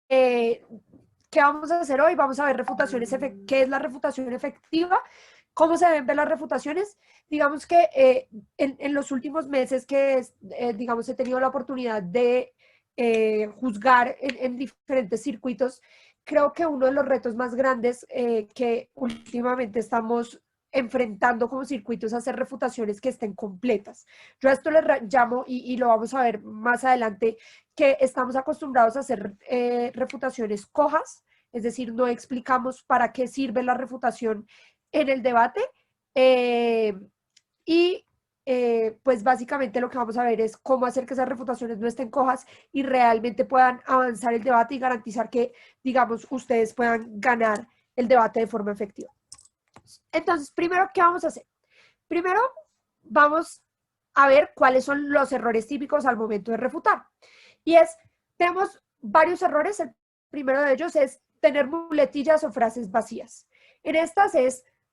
eh, ¿qué vamos a hacer hoy? Vamos a ver refutaciones, qué es la refutación efectiva, cómo se deben ver las refutaciones. Digamos que en los últimos meses que, digamos, he tenido la oportunidad de juzgar en diferentes circuitos, creo que uno de los retos más grandes que últimamente estamos enfrentando como circuitos es hacer refutaciones que estén completas. Yo a esto le llamo, y lo vamos a ver más adelante, que estamos acostumbrados a hacer refutaciones cojas, es decir, no explicamos para qué sirve la refutación en el debate. eh, y pues básicamente lo que vamos a ver es cómo hacer que esas refutaciones no estén cojas y realmente puedan avanzar el debate y garantizar que, digamos, ustedes puedan ganar el debate de forma efectiva. Entonces, primero, ¿qué vamos a hacer? Primero, vamos a ver cuáles son los errores típicos al momento de refutar. Y tenemos varios errores. El primero de ellos es tener muletillas o frases vacías. En estas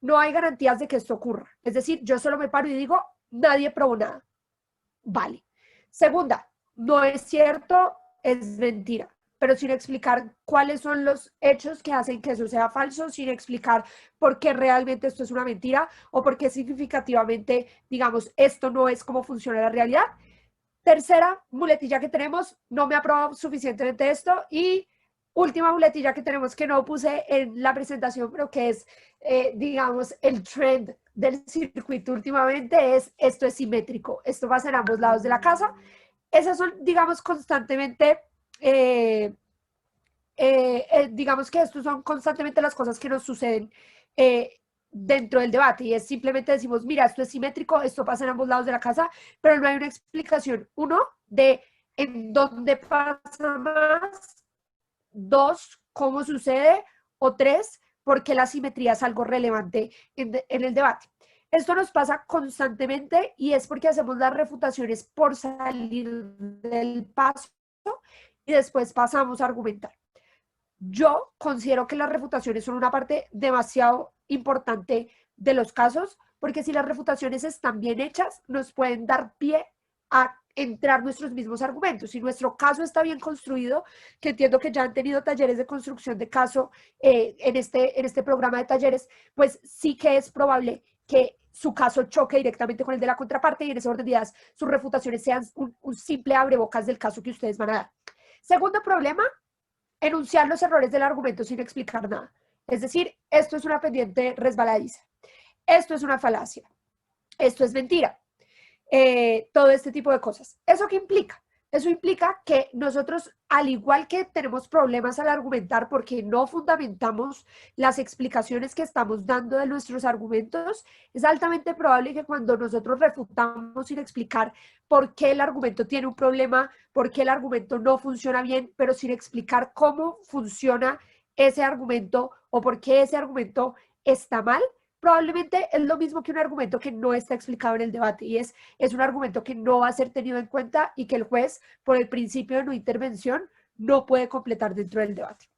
no hay garantías de que esto ocurra. Es decir, yo solo me paro y digo, nadie probó nada. Vale. Segunda, no es cierto, es mentira, pero sin explicar cuáles son los hechos que hacen que eso sea falso, sin explicar por qué realmente esto es una mentira o por qué significativamente, digamos, esto no es cómo funciona la realidad. Tercera muletilla que tenemos, no me aprobó suficientemente esto. Y última muletilla que tenemos que no puse en la presentación, pero que es, digamos, el trend del circuito últimamente, es esto es simétrico, esto pasa en ambos lados de la casa. Esas son, digamos, constantemente, digamos que estos son constantemente las cosas que nos suceden dentro del debate, y es simplemente decimos, mira, esto es simétrico, esto pasa en ambos lados de la casa, pero no hay una explicación, uno, de en dónde pasa más, dos, cómo sucede, o tres, por qué la simetría es algo relevante en el debate. Esto nos pasa constantemente y es porque hacemos las refutaciones por salir del paso y después pasamos a argumentar. Yo considero que las refutaciones son una parte demasiado importante de los casos, porque si las refutaciones están bien hechas, nos pueden dar pie a entrar nuestros mismos argumentos. Si nuestro caso está bien construido, que entiendo que ya han tenido talleres de construcción de caso en este programa de talleres, pues sí que es probable que su caso choque directamente con el de la contraparte y en ese orden de ideas sus refutaciones sean un simple abrebocas del caso que ustedes van a dar. Segundo problema, enunciar los errores del argumento sin explicar nada. Es decir, esto es una pendiente resbaladiza, esto es una falacia, esto es mentira, todo este tipo de cosas. ¿Eso qué implica? Eso implica que nosotros, al igual que tenemos problemas al argumentar porque no fundamentamos las explicaciones que estamos dando de nuestros argumentos, es altamente probable que cuando nosotros refutamos sin explicar por qué el argumento tiene un problema, por qué el argumento no funciona bien, pero sin explicar cómo funciona ese argumento o por qué ese argumento está mal, probablemente es lo mismo que un argumento que no está explicado en el debate y es un argumento que no va a ser tenido en cuenta y que el juez, por el principio de no intervención, no puede completar dentro del debate.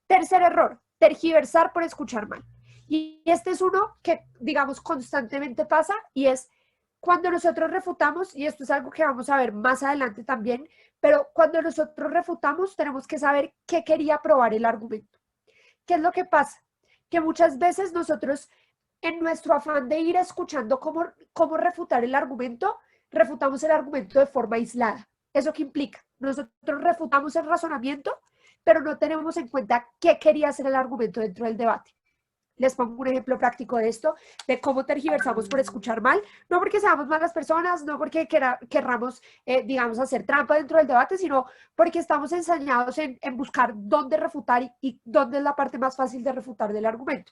Tercer error, tergiversar por escuchar mal. Y este es uno que, digamos, constantemente pasa y es cuando nosotros refutamos, y esto es algo que vamos a ver más adelante también, pero cuando nosotros refutamos tenemos que saber qué quería probar el argumento. ¿Qué es lo que pasa? Que muchas veces nosotros, en nuestro afán de ir escuchando cómo refutar el argumento, refutamos el argumento de forma aislada. ¿Eso qué implica? Nosotros refutamos el razonamiento, pero no tenemos en cuenta qué quería hacer el argumento dentro del debate. Les pongo un ejemplo práctico de esto, de cómo tergiversamos por escuchar mal, no porque seamos malas personas, no porque querramos, digamos, hacer trampa dentro del debate, sino porque estamos ensañados en buscar dónde refutar y dónde es la parte más fácil de refutar del argumento.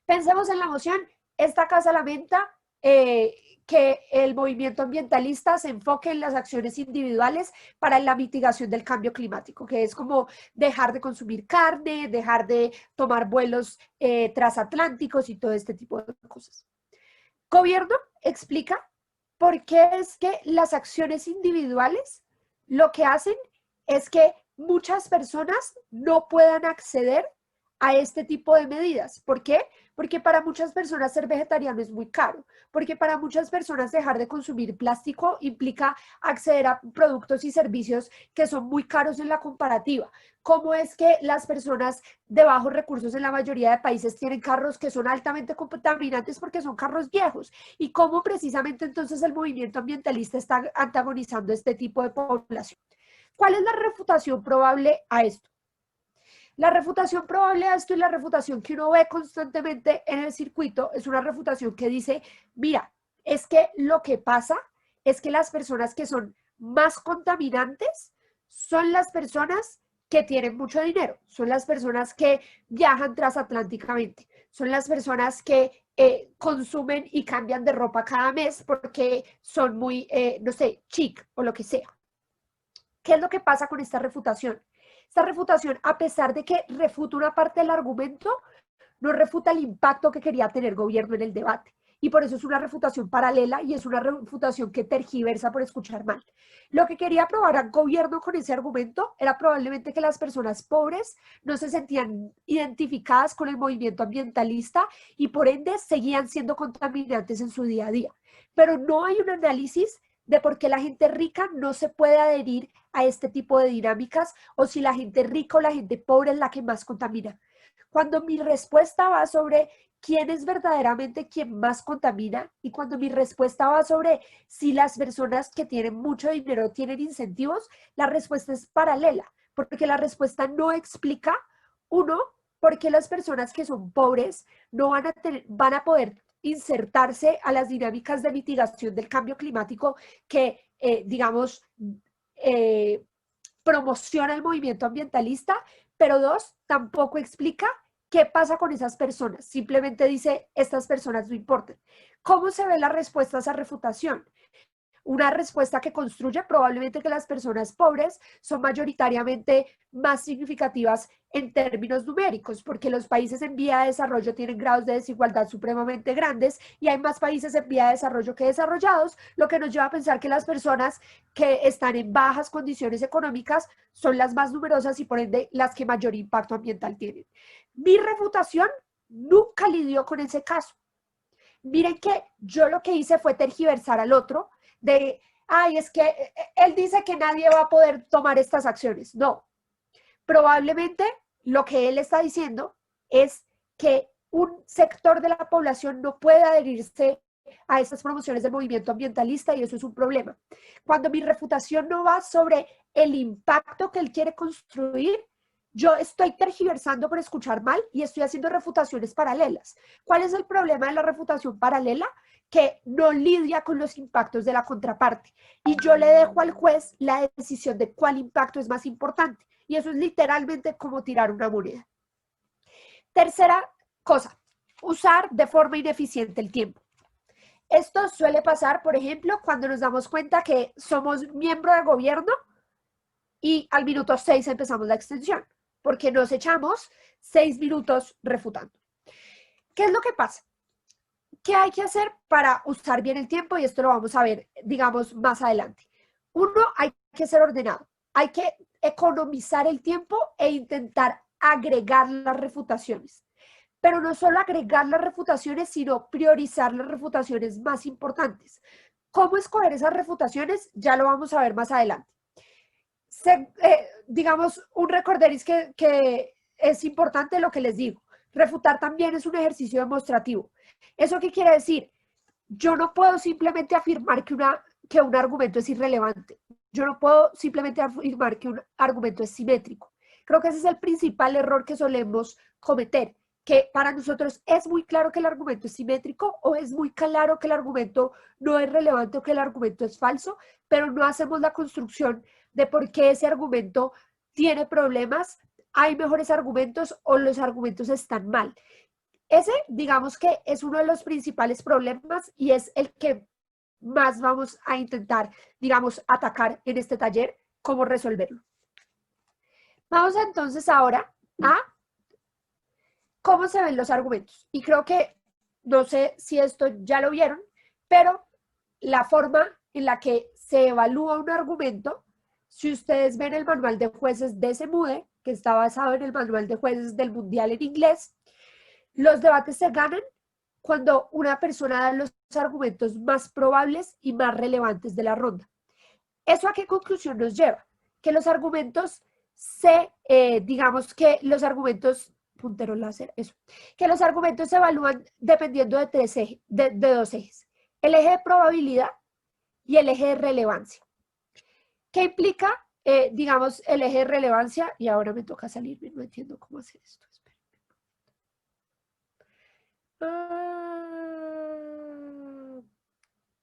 Pensemos en la moción, esta casa lamenta que el movimiento ambientalista se enfoque en las acciones individuales para la mitigación del cambio climático, que es como dejar de consumir carne, dejar de tomar vuelos transatlánticos y todo este tipo de cosas. Gobierno explica por qué es que las acciones individuales lo que hacen es que muchas personas no puedan acceder a este tipo de medidas. ¿Por qué? Porque para muchas personas ser vegetariano es muy caro, porque para muchas personas dejar de consumir plástico implica acceder a productos y servicios que son muy caros en la comparativa. ¿Cómo es que las personas de bajos recursos en la mayoría de países tienen carros que son altamente contaminantes porque son carros viejos? Y cómo precisamente entonces el movimiento ambientalista está antagonizando este tipo de población. ¿Cuál es la refutación probable a esto? La refutación probable a esto y la refutación que uno ve constantemente en el circuito es una refutación que dice, mira, es que lo que pasa es que las personas que son más contaminantes son las personas que tienen mucho dinero, son las personas que viajan transatlánticamente, son las personas que consumen y cambian de ropa cada mes porque son muy, no sé, chic o lo que sea. ¿Qué es lo que pasa con esta refutación? Esta refutación, a pesar de que refuta una parte del argumento, no refuta el impacto que quería tener el gobierno en el debate. Y por eso es una refutación paralela y es una refutación que tergiversa por escuchar mal. Lo que quería probar al gobierno con ese argumento era probablemente que las personas pobres no se sentían identificadas con el movimiento ambientalista y por ende seguían siendo contaminantes en su día a día. Pero no hay un análisis de por qué la gente rica no se puede adherir a este tipo de dinámicas o si la gente rica o la gente pobre es la que más contamina. Cuando mi respuesta va sobre quién es verdaderamente quien más contamina y cuando mi respuesta va sobre si las personas que tienen mucho dinero tienen incentivos, la respuesta es paralela, porque la respuesta no explica, uno, por qué las personas que son pobres no van a poder insertarse a las dinámicas de mitigación del cambio climático que, digamos, eh, promociona el movimiento ambientalista, pero dos, tampoco explica qué pasa con esas personas. Simplemente dice, estas personas no importan. ¿Cómo se ve la respuesta a esa refutación? Una respuesta que construye probablemente que las personas pobres son mayoritariamente más significativas en términos numéricos, porque los países en vía de desarrollo tienen grados de desigualdad supremamente grandes y hay más países en vía de desarrollo que desarrollados, lo que nos lleva a pensar que las personas que están en bajas condiciones económicas son las más numerosas y por ende las que mayor impacto ambiental tienen. Mi refutación nunca lidió con ese caso. Miren que yo lo que hice fue tergiversar al otro de, ay, es que él dice que nadie va a poder tomar estas acciones. No, probablemente lo que él está diciendo es que un sector de la población no puede adherirse a estas promociones del movimiento ambientalista y eso es un problema. Cuando mi refutación no va sobre el impacto que él quiere construir, yo estoy tergiversando por escuchar mal y estoy haciendo refutaciones paralelas. ¿Cuál es el problema de la refutación paralela? Que no lidia con los impactos de la contraparte. Y yo le dejo al juez la decisión de cuál impacto es más importante. Y eso es literalmente como tirar una moneda. Tercera cosa, usar de forma ineficiente el tiempo. Esto suele pasar, por ejemplo, cuando nos damos cuenta que somos miembro de gobierno y al minuto 6 empezamos la extensión, porque nos echamos 6 minutos refutando. ¿Qué es lo que pasa? ¿Qué hay que hacer para usar bien el tiempo? Y esto lo vamos a ver, digamos, más adelante. Uno, hay que ser ordenado. Hay que economizar el tiempo e intentar agregar las refutaciones. Pero no solo agregar las refutaciones, sino priorizar las refutaciones más importantes. ¿Cómo escoger esas refutaciones? Ya lo vamos a ver más adelante. Digamos, un recorderis que es importante lo que les digo. Refutar también es un ejercicio demostrativo. ¿Eso qué quiere decir? Yo no puedo simplemente afirmar que un argumento es irrelevante. Yo no puedo simplemente afirmar que un argumento es simétrico. Creo que ese es el principal error que solemos cometer, que para nosotros es muy claro que el argumento es simétrico o es muy claro que el argumento no es relevante o que el argumento es falso, pero no hacemos la construcción de por qué ese argumento tiene problemas, hay mejores argumentos o los argumentos están mal. Ese, digamos que es uno de los principales problemas y es el que más vamos a intentar, digamos, atacar en este taller, cómo resolverlo. Vamos entonces ahora a cómo se ven los argumentos. Y creo que, no sé si esto ya lo vieron, pero la forma en la que se evalúa un argumento, si ustedes ven el manual de jueces de SEMUDE, que está basado en el manual de jueces del mundial en inglés, los debates se ganan cuando una persona da los argumentos más probables y más relevantes de la ronda. ¿Eso a qué conclusión nos lleva? Que los argumentos digamos que los argumentos, puntero láser, eso, que los argumentos se evalúan dependiendo de dos ejes. El eje de probabilidad y el eje de relevancia. ¿Qué implica, digamos, el eje de relevancia? Y ahora me toca salirme, no entiendo cómo hacer esto.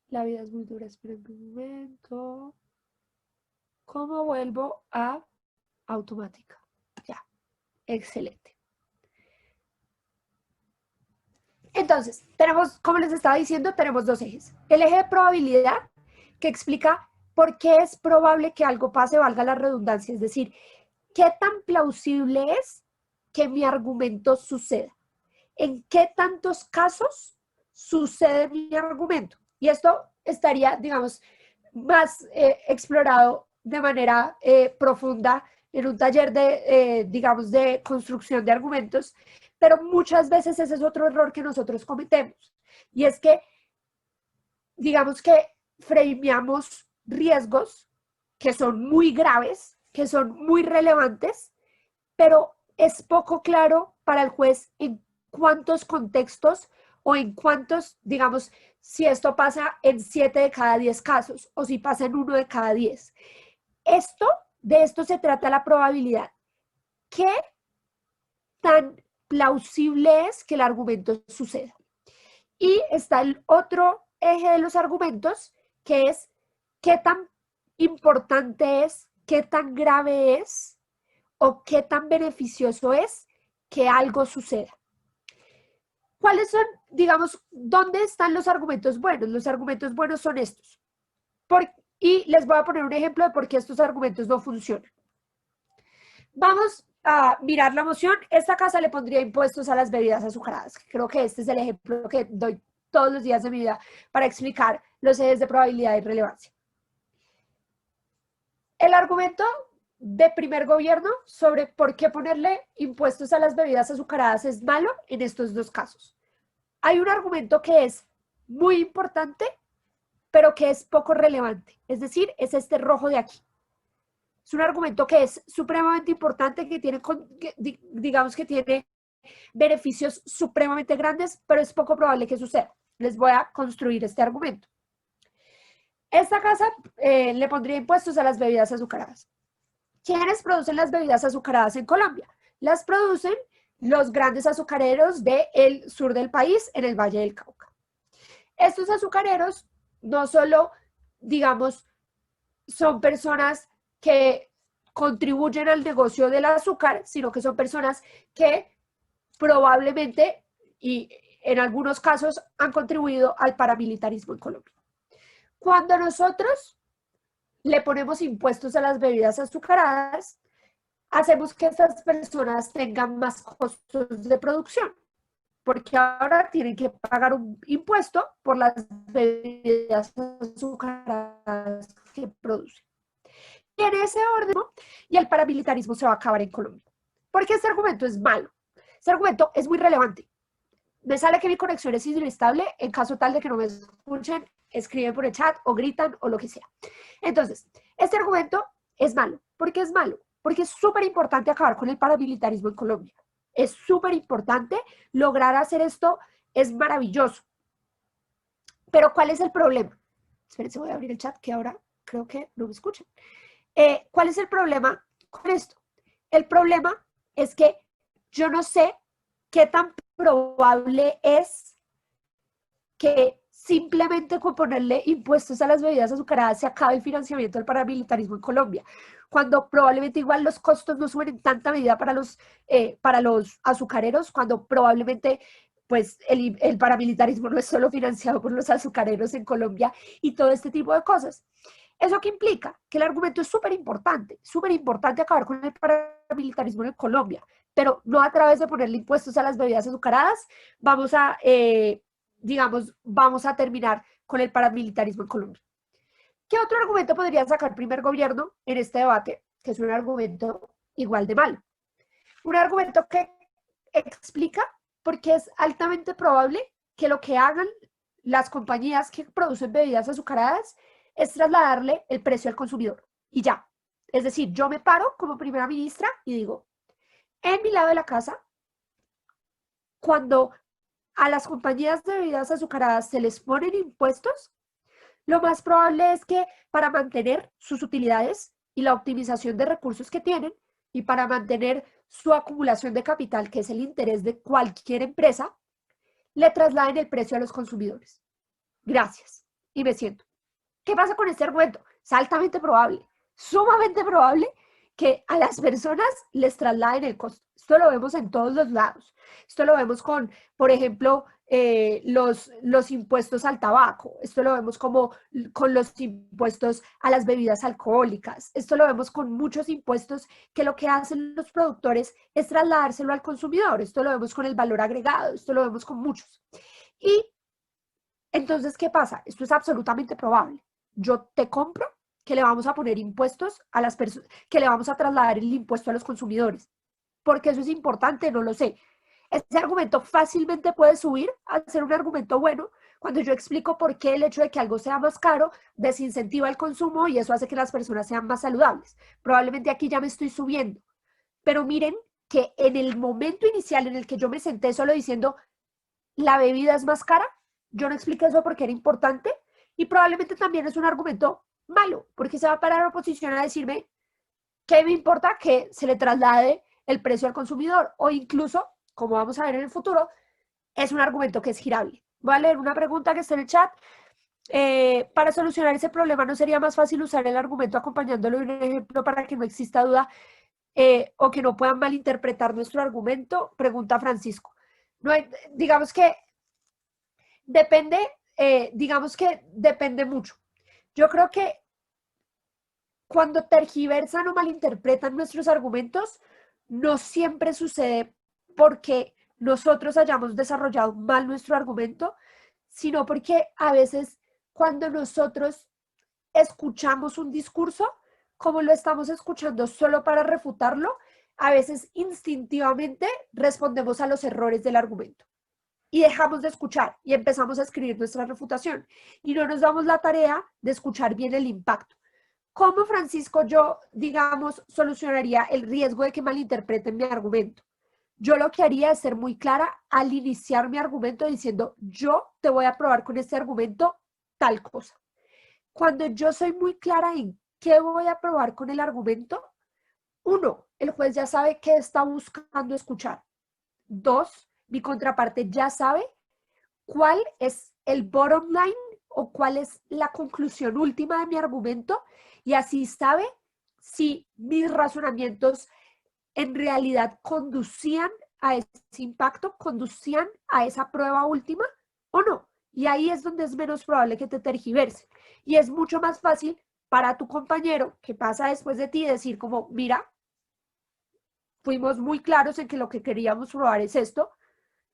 La vida es muy dura, espera un momento. ¿Cómo vuelvo a automática? Ya, excelente. Entonces, tenemos, como les estaba diciendo, tenemos dos ejes. El eje de probabilidad, que explica por qué es probable que algo pase, valga la redundancia, es decir, qué tan plausible es que mi argumento suceda. ¿En qué tantos casos sucede mi argumento? Y esto estaría, digamos, más explorado de manera profunda en un taller de, digamos, de construcción de argumentos, pero muchas veces ese es otro error que nosotros cometemos, y es que, digamos que frameamos riesgos que son muy graves, que son muy relevantes, pero es poco claro para el juez en cuántos contextos o en cuántos, digamos, si esto pasa en 7 de cada 10 casos o si pasa en 1 de cada 10. De esto se trata la probabilidad. ¿Qué tan plausible es que el argumento suceda? Y está el otro eje de los argumentos, que es qué tan importante es, qué tan grave es o qué tan beneficioso es que algo suceda. ¿Cuáles son, digamos, dónde están los argumentos buenos? Los argumentos buenos son estos. Y les voy a poner un ejemplo de por qué estos argumentos no funcionan. Vamos a mirar la moción. Esta casa le pondría impuestos a las bebidas azucaradas. Creo que este es el ejemplo que doy todos los días de mi vida para explicar los ejes de probabilidad y relevancia. El argumento de primer gobierno sobre por qué ponerle impuestos a las bebidas azucaradas es malo en estos dos casos. Hay un argumento que es muy importante, pero que es poco relevante. Es decir, es este rojo de aquí. Es un argumento que es supremamente importante, que tiene, digamos que tiene beneficios supremamente grandes, pero es poco probable que suceda. Les voy a construir este argumento. Esta casa le pondría impuestos a las bebidas azucaradas. ¿Quiénes producen las bebidas azucaradas en Colombia? Las producen los grandes azucareros del sur del país, en el Valle del Cauca. Estos azucareros no solo, digamos, son personas que contribuyen al negocio del azúcar, sino que son personas que probablemente y en algunos casos han contribuido al paramilitarismo en Colombia. Cuando nosotros le ponemos impuestos a las bebidas azucaradas, hacemos que estas personas tengan más costos de producción, porque ahora tienen que pagar un impuesto por las bebidas azucaradas que producen. Y en ese orden, y el paramilitarismo se va a acabar en Colombia. Porque este argumento es malo. Este argumento es muy relevante. Me sale que mi conexión es inestable. En caso tal de que no me escuchen, escriben por el chat o gritan o lo que sea. Entonces, este argumento es malo. ¿Por qué es malo? Porque es súper importante acabar con el paramilitarismo en Colombia. Es súper importante lograr hacer esto. Es maravilloso. Pero ¿cuál es el problema? Espérense, voy a abrir el chat que ahora creo que no me escuchan. ¿Cuál es el problema con esto? El problema es que yo no sé qué tan probable es que simplemente con ponerle impuestos a las bebidas azucaradas se acabe el financiamiento del paramilitarismo en Colombia, cuando probablemente igual los costos no suben en tanta medida para los azucareros, cuando probablemente pues el paramilitarismo no es solo financiado por los azucareros en Colombia y todo este tipo de cosas. ¿Eso qué implica? Que el argumento es súper importante acabar con el paramilitarismo en Colombia, pero no a través de ponerle impuestos a las bebidas azucaradas vamos a, digamos, vamos a terminar con el paramilitarismo en Colombia. ¿Qué otro argumento podría sacar primer gobierno en este debate? Que es un argumento igual de malo. Un argumento que explica por qué es altamente probable que lo que hagan las compañías que producen bebidas azucaradas es trasladarle el precio al consumidor. Y ya. Es decir, yo me paro como primera ministra y digo, en mi lado de la casa, cuando a las compañías de bebidas azucaradas se les ponen impuestos, lo más probable es que para mantener sus utilidades y la optimización de recursos que tienen y para mantener su acumulación de capital, que es el interés de cualquier empresa, le trasladen el precio a los consumidores. Gracias. Y me siento. ¿Qué pasa con este argumento? Es altamente probable, sumamente probable que a las personas les trasladen el costo. Esto lo vemos en todos los lados. Esto lo vemos con, por ejemplo, los impuestos al tabaco. Esto lo vemos como con los impuestos a las bebidas alcohólicas. Esto lo vemos con muchos impuestos que lo que hacen los productores es trasladárselo al consumidor. Esto lo vemos con el valor agregado. Esto lo vemos con muchos. Y entonces, ¿qué pasa? Esto es absolutamente probable. Yo te compro que le vamos a poner impuestos a las personas, que le vamos a trasladar el impuesto a los consumidores. Porque eso es importante, no lo sé. Ese argumento fácilmente puede subir a ser un argumento bueno cuando yo explico por qué el hecho de que algo sea más caro desincentiva el consumo y eso hace que las personas sean más saludables. Probablemente aquí ya me estoy subiendo. Pero miren que en el momento inicial en el que yo me senté solo diciendo la bebida es más cara, yo no expliqué eso porque era importante y probablemente también es un argumento malo, porque se va a parar a oposición a decirme ¿qué me importa que se le traslade el precio al consumidor? O incluso, como vamos a ver en el futuro, es un argumento que es girable. Voy a leer una pregunta que está en el chat. Para solucionar ese problema, ¿no sería más fácil usar el argumento acompañándolo de un ejemplo para que no exista duda o que no puedan malinterpretar nuestro argumento? Pregunta Francisco. No hay, digamos que depende mucho. Yo creo que cuando tergiversan o malinterpretan nuestros argumentos, no siempre sucede porque nosotros hayamos desarrollado mal nuestro argumento, sino porque a veces cuando nosotros escuchamos un discurso, como lo estamos escuchando solo para refutarlo, a veces instintivamente respondemos a los errores del argumento y dejamos de escuchar y empezamos a escribir nuestra refutación y no nos damos la tarea de escuchar bien el impacto. ¿Cómo, Francisco, yo, digamos, solucionaría el riesgo de que malinterpreten mi argumento? Yo lo que haría es ser muy clara al iniciar mi argumento diciendo, yo te voy a probar con este argumento tal cosa. Cuando yo soy muy clara en qué voy a probar con el argumento, uno, el juez ya sabe qué está buscando escuchar. Dos, mi contraparte ya sabe cuál es el bottom line o cuál es la conclusión última de mi argumento y así sabe si mis razonamientos en realidad conducían a ese impacto, conducían a esa prueba última o no. Y ahí es donde es menos probable que te tergiverse. Y es mucho más fácil para tu compañero que pasa después de ti decir como, mira, fuimos muy claros en que lo que queríamos probar es esto,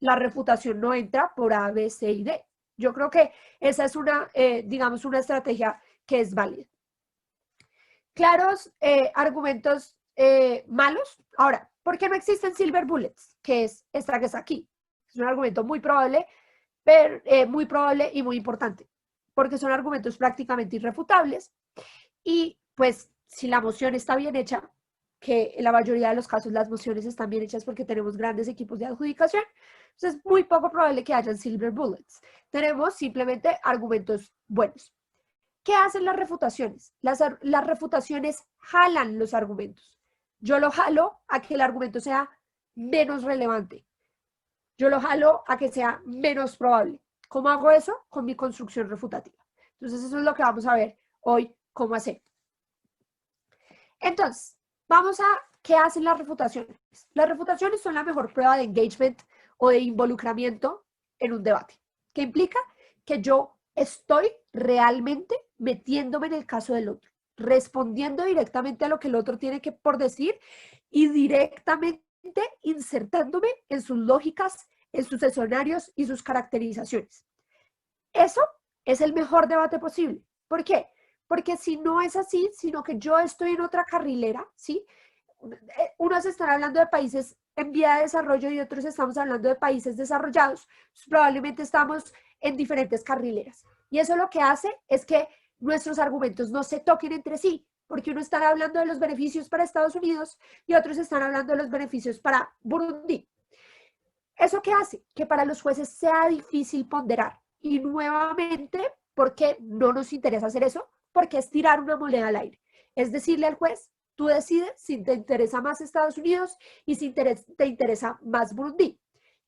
la refutación no entra por A, B, C y D. Yo creo que esa es una, digamos, una estrategia que es válida. Claros argumentos malos. Ahora, ¿por qué no existen silver bullets? Que es esta que está aquí. Es un argumento muy probable y muy importante, porque son argumentos prácticamente irrefutables y pues si la moción está bien hecha, que en la mayoría de los casos las mociones están bien hechas porque tenemos grandes equipos de adjudicación, entonces es muy poco probable que hayan silver bullets. Tenemos simplemente argumentos buenos. ¿Qué hacen las refutaciones? Las refutaciones jalan los argumentos. Yo lo jalo a que el argumento sea menos relevante. Yo lo jalo a que sea menos probable. ¿Cómo hago eso? Con mi construcción refutativa. Entonces eso es lo que vamos a ver hoy, cómo hacer. Entonces, vamos a qué hacen las refutaciones. Las refutaciones son la mejor prueba de engagement o de involucramiento en un debate, que implica que yo estoy realmente metiéndome en el caso del otro, respondiendo directamente a lo que el otro tiene que por decir y directamente insertándome en sus lógicas, en sus escenarios y sus caracterizaciones. Eso es el mejor debate posible. ¿Por qué? Porque si no es así, sino que yo estoy en otra carrilera, ¿sí? unos están hablando de países en vía de desarrollo y otros estamos hablando de países desarrollados. Probablemente estamos en diferentes carrileras. Y eso lo que hace es que nuestros argumentos no se toquen entre sí, porque uno está hablando de los beneficios para Estados Unidos y otros están hablando de los beneficios para Burundi. ¿Eso qué hace? Que para los jueces sea difícil ponderar. Y nuevamente, ¿por qué no nos interesa hacer eso? Porque es tirar una moneda al aire. Es decirle al juez, tú decides si te interesa más Estados Unidos y si te interesa más Burundi.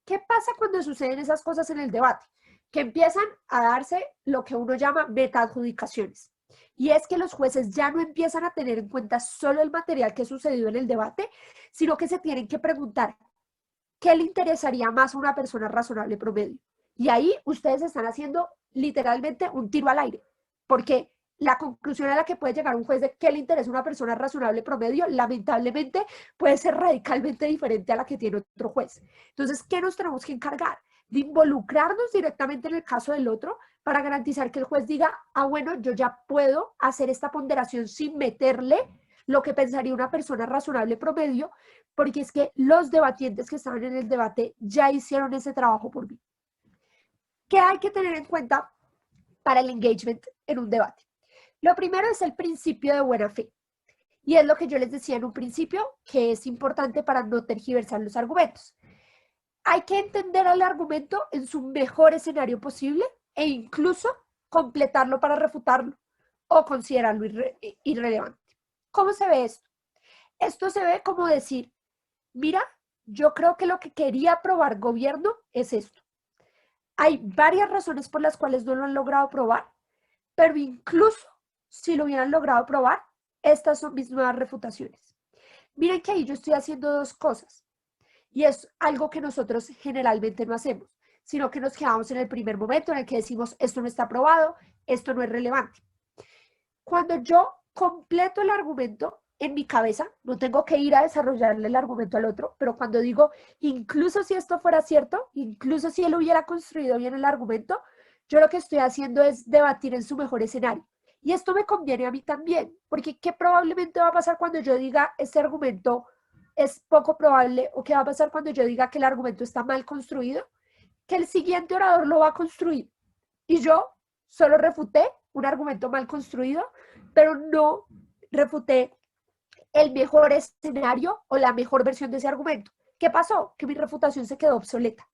¿Qué pasa cuando suceden esas cosas en el debate? Que empiezan a darse lo que uno llama metaadjudicaciones. Y es que los jueces ya no empiezan a tener en cuenta solo el material que sucedió en el debate, sino que se tienen que preguntar, ¿qué le interesaría más a una persona razonable promedio? Y ahí ustedes están haciendo literalmente un tiro al aire, porque la conclusión a la que puede llegar un juez de qué le interesa a una persona razonable promedio, lamentablemente puede ser radicalmente diferente a la que tiene otro juez. Entonces, ¿qué nos tenemos que encargar? De involucrarnos directamente en el caso del otro para garantizar que el juez diga, ah, bueno, yo ya puedo hacer esta ponderación sin meterle lo que pensaría una persona razonable promedio, porque es que los debatientes que estaban en el debate ya hicieron ese trabajo por mí. ¿Qué hay que tener en cuenta para el engagement en un debate? Lo primero es el principio de buena fe. Y es lo que yo les decía en un principio, que es importante para no tergiversar los argumentos. Hay que entender el argumento en su mejor escenario posible e incluso completarlo para refutarlo o considerarlo irrelevante. ¿Cómo se ve esto? Esto se ve como decir, mira, yo creo que lo que quería probar gobierno es esto. Hay varias razones por las cuales no lo han logrado probar, pero incluso si lo hubieran logrado probar, estas son mis nuevas refutaciones. Miren que ahí yo estoy haciendo dos cosas y es algo que nosotros generalmente no hacemos, sino que nos quedamos en el primer momento en el que decimos esto no está probado, esto no es relevante. Cuando yo completo el argumento en mi cabeza, no tengo que ir a desarrollarle el argumento al otro, pero cuando digo, incluso si esto fuera cierto, incluso si él hubiera construido bien el argumento, yo lo que estoy haciendo es debatir en su mejor escenario. Y esto me conviene a mí también, porque ¿qué probablemente va a pasar cuando yo diga este argumento es poco probable o qué va a pasar cuando yo diga que el argumento está mal construido? Que el siguiente orador lo va a construir y yo solo refuté un argumento mal construido, pero no refuté el mejor escenario o la mejor versión de ese argumento. ¿Qué pasó? Que mi refutación se quedó obsoleta.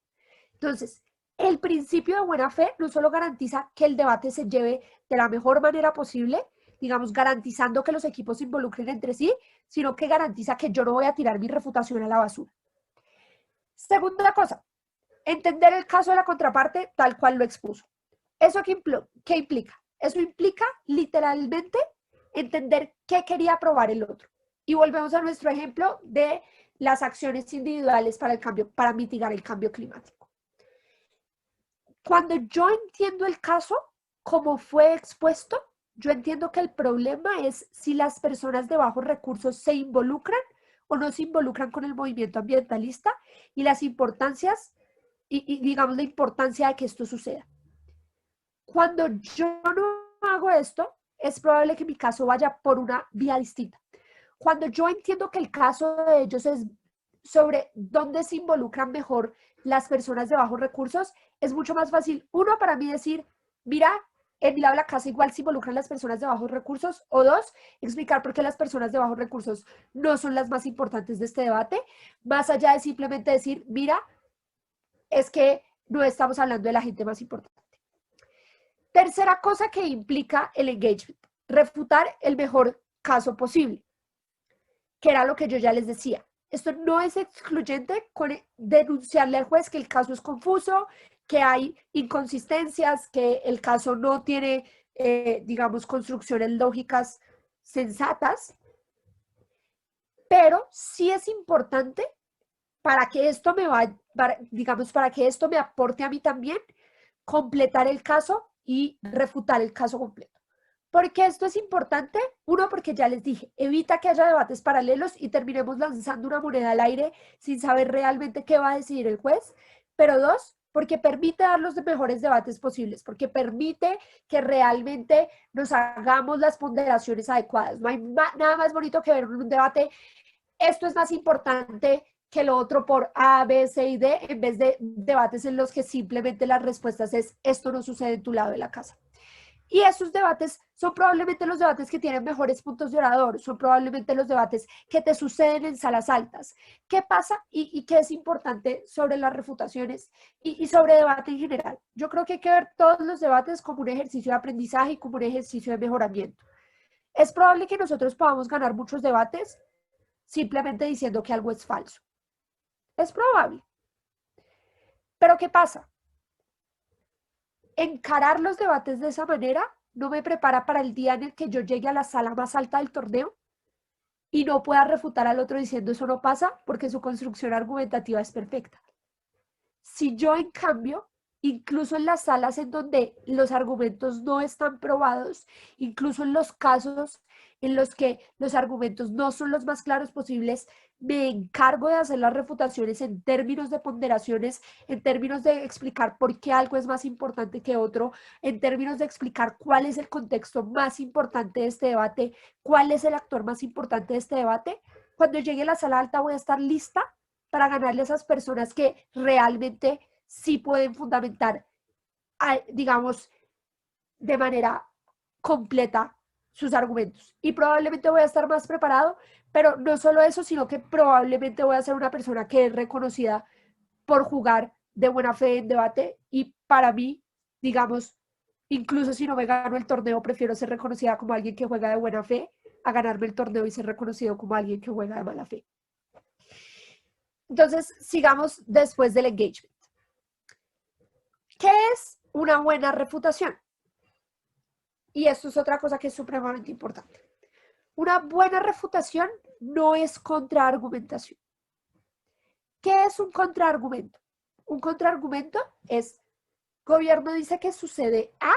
Entonces, el principio de buena fe no solo garantiza que el debate se lleve de la mejor manera posible, digamos, garantizando que los equipos se involucren entre sí, sino que garantiza que yo no voy a tirar mi refutación a la basura. Segunda cosa, entender el caso de la contraparte tal cual lo expuso. ¿Eso qué implica? Eso implica literalmente entender qué quería probar el otro. Y volvemos a nuestro ejemplo de las acciones individuales para mitigar el cambio climático. Cuando yo entiendo el caso como fue expuesto, yo entiendo que el problema es si las personas de bajos recursos se involucran o no se involucran con el movimiento ambientalista y las importancias, y digamos la importancia de que esto suceda. Cuando yo no hago esto, es probable que mi caso vaya por una vía distinta. Cuando yo entiendo que el caso de ellos es sobre dónde se involucran mejor las personas de bajos recursos, es mucho más fácil, uno, para mí decir, mira, en mi lado de la casa igual se involucran las personas de bajos recursos, o dos, explicar por qué las personas de bajos recursos no son las más importantes de este debate, más allá de simplemente decir, mira, es que no estamos hablando de la gente más importante. Tercera cosa que implica el engagement, refutar el mejor caso posible, que era lo que yo ya les decía. Esto no es excluyente con denunciarle al juez que el caso es confuso, que hay inconsistencias, que el caso no tiene, digamos, construcciones lógicas sensatas, pero sí es importante para que esto para que esto me aporte a mí también, completar el caso y refutar el caso completo. ¿Por qué esto es importante? Uno, porque ya les dije, evita que haya debates paralelos y terminemos lanzando una moneda al aire sin saber realmente qué va a decidir el juez. Pero dos, porque permite dar los mejores debates posibles, porque permite que realmente nos hagamos las ponderaciones adecuadas. No hay nada más bonito que ver un debate esto es más importante que lo otro por A, B, C y D, en vez de debates en los que simplemente las respuestas es esto no sucede en tu lado de la casa. Y esos debates son probablemente los debates que tienen mejores puntos de orador, son probablemente los debates que te suceden en salas altas. ¿Qué pasa y qué es importante sobre las refutaciones y sobre debate en general? Yo creo que hay que ver todos los debates como un ejercicio de aprendizaje y como un ejercicio de mejoramiento. Es probable que nosotros podamos ganar muchos debates simplemente diciendo que algo es falso. Es probable. Pero ¿qué pasa? Encarar los debates de esa manera no me prepara para el día en el que yo llegue a la sala más alta del torneo y no pueda refutar al otro diciendo eso no pasa porque su construcción argumentativa es perfecta. Si yo, en cambio, incluso en las salas en donde los argumentos no están probados, incluso en los casos en los que los argumentos no son los más claros posibles, me encargo de hacer las refutaciones en términos de ponderaciones, en términos de explicar por qué algo es más importante que otro, en términos de explicar cuál es el contexto más importante de este debate, cuál es el actor más importante de este debate. Cuando llegue a la sala alta voy a estar lista para ganarle a esas personas que realmente sí pueden fundamentar, digamos, de manera completa sus argumentos. Y probablemente voy a estar más preparado, pero no solo eso, sino que probablemente voy a ser una persona que es reconocida por jugar de buena fe en debate y para mí, digamos, incluso si no me gano el torneo, prefiero ser reconocida como alguien que juega de buena fe a ganarme el torneo y ser reconocido como alguien que juega de mala fe. Entonces, sigamos después del engagement. ¿Qué es una buena refutación? Y esto es otra cosa que es supremamente importante. Una buena refutación no es contraargumentación. ¿Qué es un contraargumento? Un contraargumento es, gobierno dice que sucede A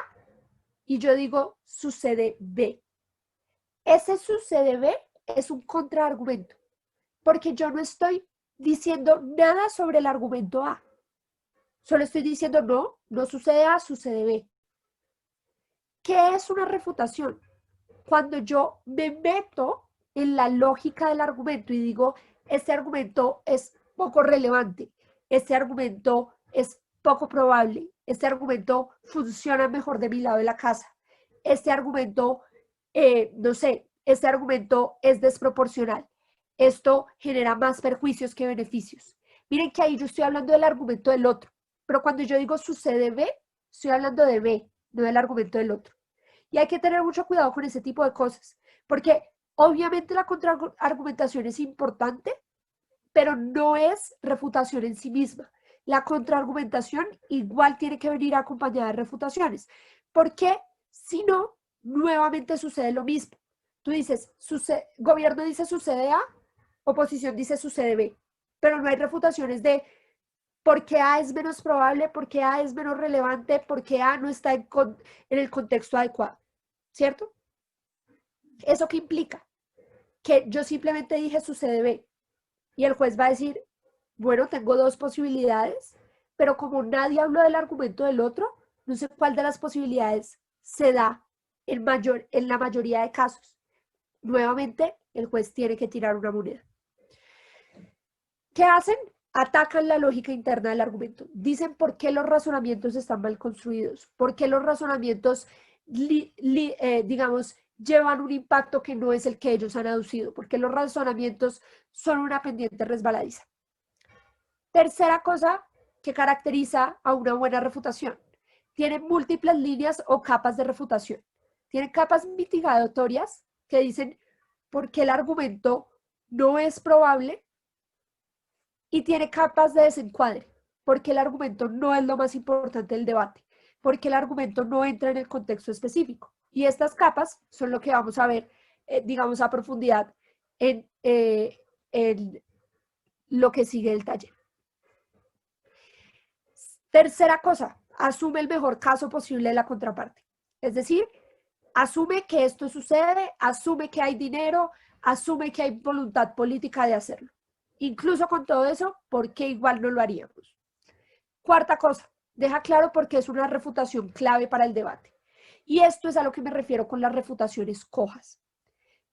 y yo digo sucede B. Ese sucede B es un contraargumento, porque yo no estoy diciendo nada sobre el argumento A. Solo estoy diciendo no, no sucede A, sucede B. ¿Qué es una refutación? Cuando yo me meto en la lógica del argumento y digo, este argumento es poco relevante, este argumento es poco probable, este argumento funciona mejor de mi lado de la casa, este argumento, no sé, este argumento es desproporcional, esto genera más perjuicios que beneficios. Miren que ahí yo estoy hablando del argumento del otro, pero cuando yo digo sucede B, estoy hablando de B, no del argumento del otro. Y hay que tener mucho cuidado con ese tipo de cosas, porque obviamente la contraargumentación es importante, pero no es refutación en sí misma. La contraargumentación igual tiene que venir acompañada de refutaciones, porque si no, nuevamente sucede lo mismo. Tú dices, gobierno dice sucede A, oposición dice sucede B, pero no hay refutaciones de por qué A es menos probable, por qué A es menos relevante, por qué A no está en el contexto adecuado, ¿cierto? ¿Eso qué implica? Que yo simplemente dije sucede B y el juez va a decir, bueno, tengo dos posibilidades, pero como nadie habló del argumento del otro, no sé cuál de las posibilidades se da en la mayoría de casos. Nuevamente, el juez tiene que tirar una moneda. ¿Qué hacen? Atacan la lógica interna del argumento. Dicen por qué los razonamientos están mal construidos, por qué los razonamientos, digamos, llevan un impacto que no es el que ellos han aducido, porque los razonamientos son una pendiente resbaladiza. Tercera cosa que caracteriza a una buena refutación. Tiene múltiples líneas o capas de refutación. Tiene capas mitigatorias que dicen por qué el argumento no es probable y tiene capas de desencuadre, porque el argumento no es lo más importante del debate, porque el argumento no entra en el contexto específico. Y estas capas son lo que vamos a ver, digamos, a profundidad en lo que sigue el taller. Tercera cosa, asume el mejor caso posible de la contraparte. Es decir, asume que esto sucede, asume que hay dinero, asume que hay voluntad política de hacerlo. Incluso con todo eso, ¿por qué igual no lo haríamos? Cuarta cosa, deja claro por qué es una refutación clave para el debate. Y esto es a lo que me refiero con las refutaciones cojas.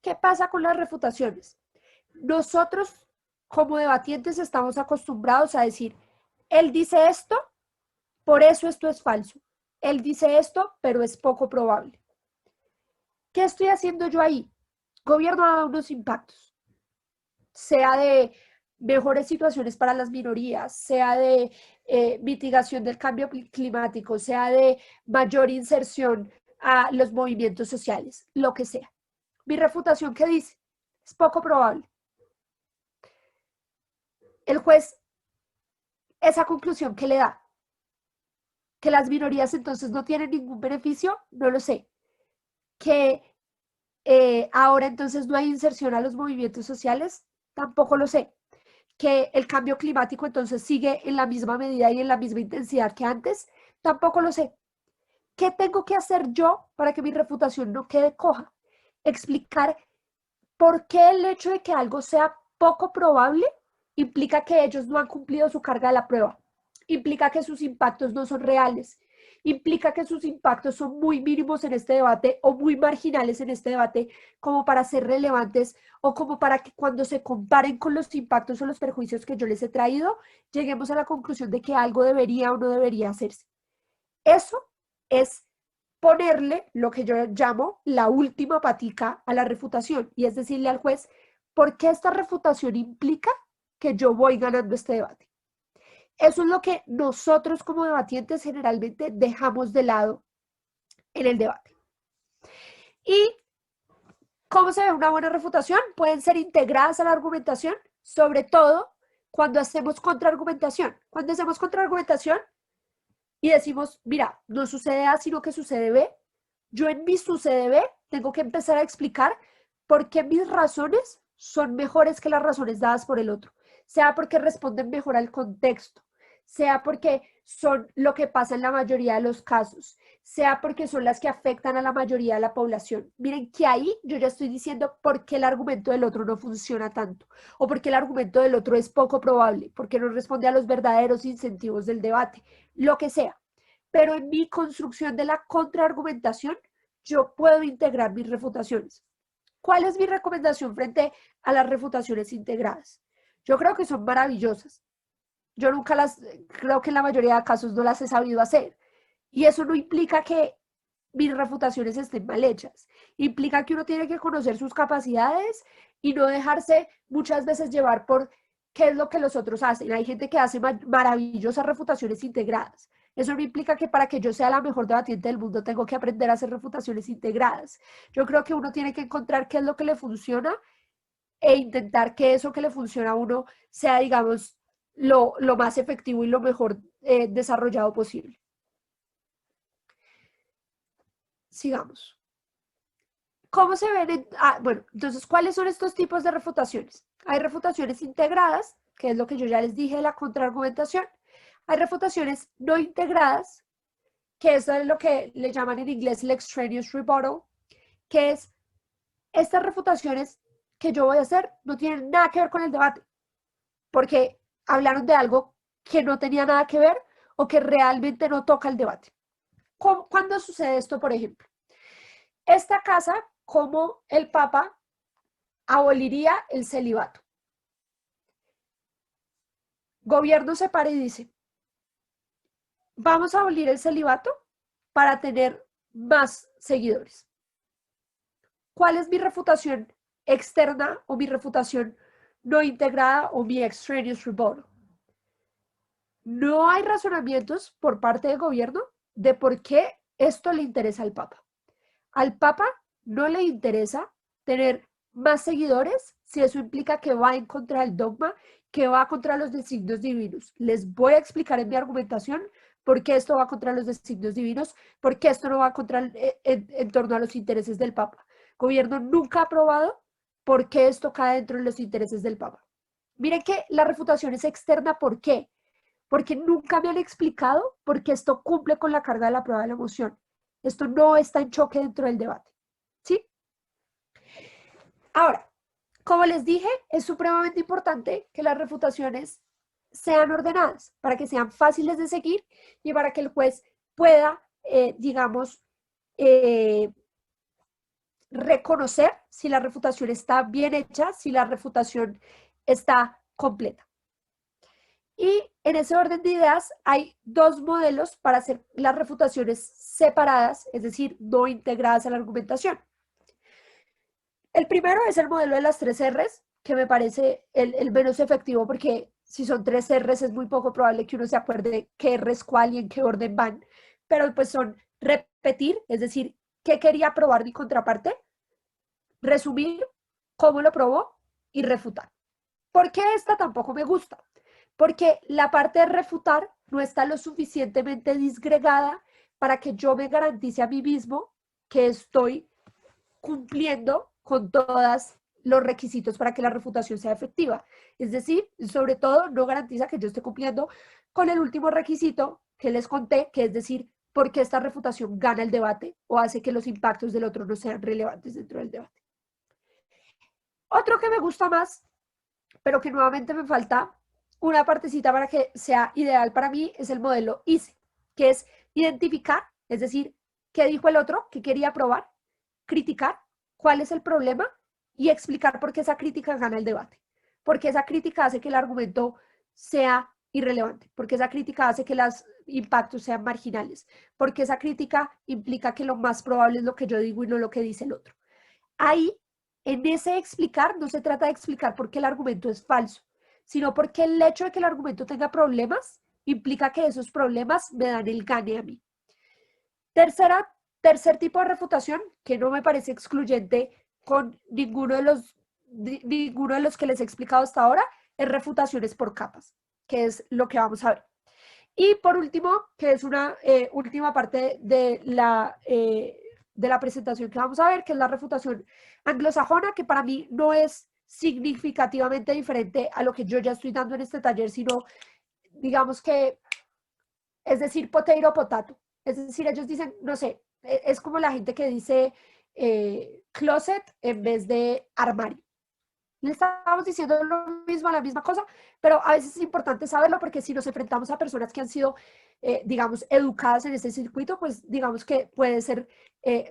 ¿Qué pasa con las refutaciones? nosotros como debatientes estamos acostumbrados a decir, él dice esto, por eso esto es falso. Él dice esto, pero es poco probable. ¿Qué estoy haciendo yo ahí? Gobierno ha dado unos impactos, sea de mejores situaciones para las minorías, sea de mitigación del cambio climático, sea de mayor inserción a los movimientos sociales, lo que sea. Mi refutación, ¿qué dice? Es poco probable. El juez, esa conclusión que le da, que las minorías entonces no tienen ningún beneficio, no lo sé. Que ahora entonces no hay inserción a los movimientos sociales, tampoco lo sé. Que el cambio climático entonces sigue en la misma medida y en la misma intensidad que antes, tampoco lo sé. ¿Qué tengo que hacer yo para que mi refutación no quede coja? Explicar por qué el hecho de que algo sea poco probable implica que ellos no han cumplido su carga de la prueba, implica que sus impactos no son reales, implica que sus impactos son muy mínimos en este debate o muy marginales en este debate como para ser relevantes o como para que cuando se comparen con los impactos o los perjuicios que yo les he traído, lleguemos a la conclusión de que algo debería o no debería hacerse. Eso es ponerle lo que yo llamo la última patica a la refutación y es decirle al juez, ¿por qué esta refutación implica que yo voy ganando este debate? Eso es lo que nosotros como debatientes generalmente dejamos de lado en el debate. ¿Y cómo se ve una buena refutación? Pueden ser integradas a la argumentación, sobre todo cuando hacemos contraargumentación. Cuando hacemos contraargumentación y decimos, mira, no sucede A, sino que sucede B, yo en mi sucede B tengo que empezar a explicar por qué mis razones son mejores que las razones dadas por el otro, sea porque responden mejor al contexto, sea porque son lo que pasa en la mayoría de los casos, sea porque son las que afectan a la mayoría de la población. Miren que ahí yo ya estoy diciendo por qué el argumento del otro no funciona tanto o por qué el argumento del otro es poco probable, porque no responde a los verdaderos incentivos del debate, lo que sea. Pero en mi construcción de la contraargumentación, yo puedo integrar mis refutaciones. ¿Cuál es mi recomendación frente a las refutaciones integradas? Yo creo que son maravillosas. Yo nunca creo que en la mayoría de casos no las he sabido hacer. Y eso no implica que mis refutaciones estén mal hechas. Implica que uno tiene que conocer sus capacidades y no dejarse muchas veces llevar por qué es lo que los otros hacen. Hay gente que hace maravillosas refutaciones integradas. Eso no implica que para que yo sea la mejor debatiente del mundo tengo que aprender a hacer refutaciones integradas. Yo creo que uno tiene que encontrar qué es lo que le funciona e intentar que eso que le funciona a uno sea, digamos, lo más efectivo y lo mejor desarrollado posible. Sigamos. ¿Cómo se ven? Bueno, entonces, ¿cuáles son estos tipos de refutaciones? Hay refutaciones integradas, que es lo que yo ya les dije de la contraargumentación. Hay refutaciones no integradas, que eso es lo que le llaman en inglés el extraneous rebuttal, que es estas refutaciones que yo voy a hacer no tienen nada que ver con el debate, porque hablaron de algo que no tenía nada que ver o que realmente no toca el debate. ¿Cuándo sucede esto, por ejemplo? Esta casa, como el Papa aboliría el celibato. Gobierno se para y dice, vamos a abolir el celibato para tener más seguidores. ¿Cuál es mi refutación externa o mi refutación no integrada o mi extraneous rebuttal? No hay razonamientos por parte del gobierno de por qué esto le interesa al Papa. Al Papa no le interesa tener más seguidores si eso implica que va en contra del dogma, que va contra los designios divinos. Les voy a explicar en mi argumentación por qué esto va contra los designios divinos, por qué esto no va contra en torno a los intereses del Papa. El gobierno nunca ha aprobado por qué esto cae dentro de los intereses del Papa. Miren que la refutación es externa, ¿por qué? Porque nunca me han explicado por qué esto cumple con la carga de la prueba de la emoción. Esto no está en choque dentro del debate. ¿Sí? Ahora, como les dije, es supremamente importante que las refutaciones sean ordenadas para que sean fáciles de seguir y para que el juez pueda, digamos, reconocer si la refutación está bien hecha, si la refutación está completa. Y en ese orden de ideas hay dos modelos para hacer las refutaciones separadas, es decir, no integradas a la argumentación. El primero es el modelo de las 3 Rs, que me parece el menos efectivo porque si son 3 Rs es muy poco probable que uno se acuerde qué R es cuál y en qué orden van, pero pues son repetir, es decir, qué quería probar mi contraparte, resumir cómo lo probó y refutar. ¿Por qué esta tampoco me gusta? Porque la parte de refutar no está lo suficientemente disgregada para que yo me garantice a mí mismo que estoy cumpliendo con todos los requisitos para que la refutación sea efectiva. Es decir, sobre todo, no garantiza que yo esté cumpliendo con el último requisito que les conté, que es decir, por qué esta refutación gana el debate o hace que los impactos del otro no sean relevantes dentro del debate. Otro que me gusta más, pero que nuevamente me falta una partecita para que sea ideal para mí, es el modelo ICE, que es identificar, es decir, qué dijo el otro, qué quería probar, criticar, cuál es el problema y explicar por qué esa crítica gana el debate. Porque esa crítica hace que el argumento sea irrelevante, porque esa crítica hace que los impactos sean marginales, porque esa crítica implica que lo más probable es lo que yo digo y no lo que dice el otro. Ahí, en ese explicar, no se trata de explicar por qué el argumento es falso, sino porque el hecho de que el argumento tenga problemas implica que esos problemas me dan el gane a mí. Tercer tipo de refutación, que no me parece excluyente con ninguno de los que les he explicado hasta ahora, es refutaciones por capas, que es lo que vamos a ver. Y por último, que es una última parte de la presentación que vamos a ver, que es la refutación anglosajona, que para mí no es significativamente diferente a lo que yo ya estoy dando en este taller, sino digamos que es decir potato potato. Es decir, ellos dicen, no sé, es como la gente que dice closet en vez de armario. Le estamos diciendo lo mismo, la misma cosa, pero a veces es importante saberlo porque si nos enfrentamos a personas que han sido, digamos, educadas en este circuito, pues digamos que puede ser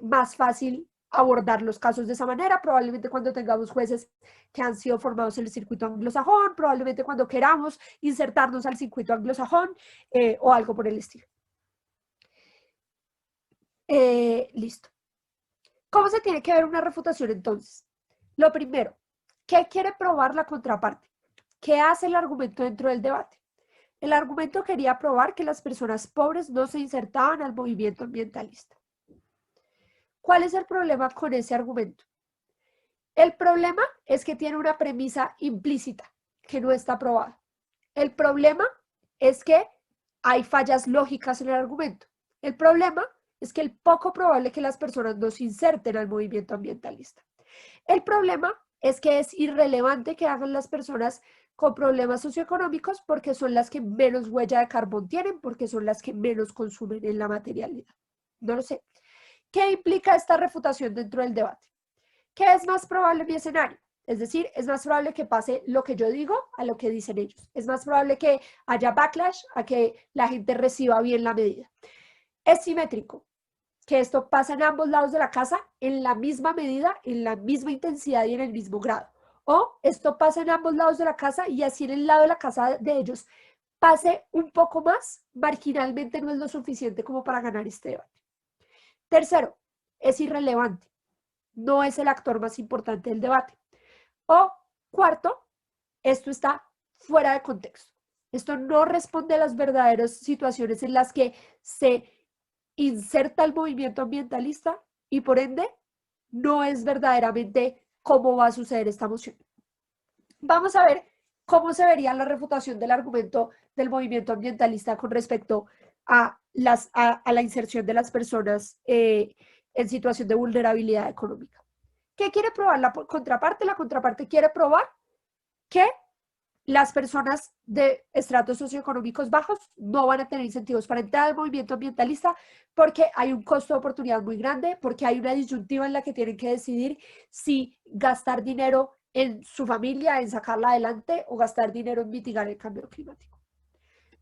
más fácil abordar los casos de esa manera, probablemente cuando tengamos jueces que han sido formados en el circuito anglosajón, probablemente cuando queramos insertarnos al circuito anglosajón o algo por el estilo. Listo. ¿Cómo se tiene que ver una refutación entonces? Lo primero, ¿qué quiere probar la contraparte? ¿Qué hace el argumento dentro del debate? El argumento quería probar que las personas pobres no se insertaban al movimiento ambientalista. ¿Cuál es el problema con ese argumento? El problema es que tiene una premisa implícita que no está probada. El problema es que hay fallas lógicas en el argumento. El problema es que es poco probable que las personas no se inserten al movimiento ambientalista. El problema es que es irrelevante que hagan las personas con problemas socioeconómicos porque son las que menos huella de carbón tienen, porque son las que menos consumen en la materialidad. No lo sé. ¿Qué implica esta refutación dentro del debate? ¿Qué es más probable en mi escenario? Es decir, es más probable que pase lo que yo digo a lo que dicen ellos. Es más probable que haya backlash a que la gente reciba bien la medida. Es simétrico, que esto pasa en ambos lados de la casa en la misma medida, en la misma intensidad y en el mismo grado. O esto pasa en ambos lados de la casa y así en el lado de la casa de ellos pase un poco más, marginalmente no es lo suficiente como para ganar este debate. Tercero, es irrelevante. No es el actor más importante del debate. O cuarto, esto está fuera de contexto. Esto no responde a las verdaderas situaciones en las que se inserta el movimiento ambientalista y por ende no es verdaderamente cómo va a suceder esta moción. Vamos a ver cómo se vería la refutación del argumento del movimiento ambientalista con respecto a la inserción de las personas en situación de vulnerabilidad económica. ¿Qué quiere probar la contraparte? La contraparte quiere probar que las personas de estratos socioeconómicos bajos no van a tener incentivos para entrar al movimiento ambientalista porque hay un costo de oportunidad muy grande, porque hay una disyuntiva en la que tienen que decidir si gastar dinero en su familia, en sacarla adelante o gastar dinero en mitigar el cambio climático.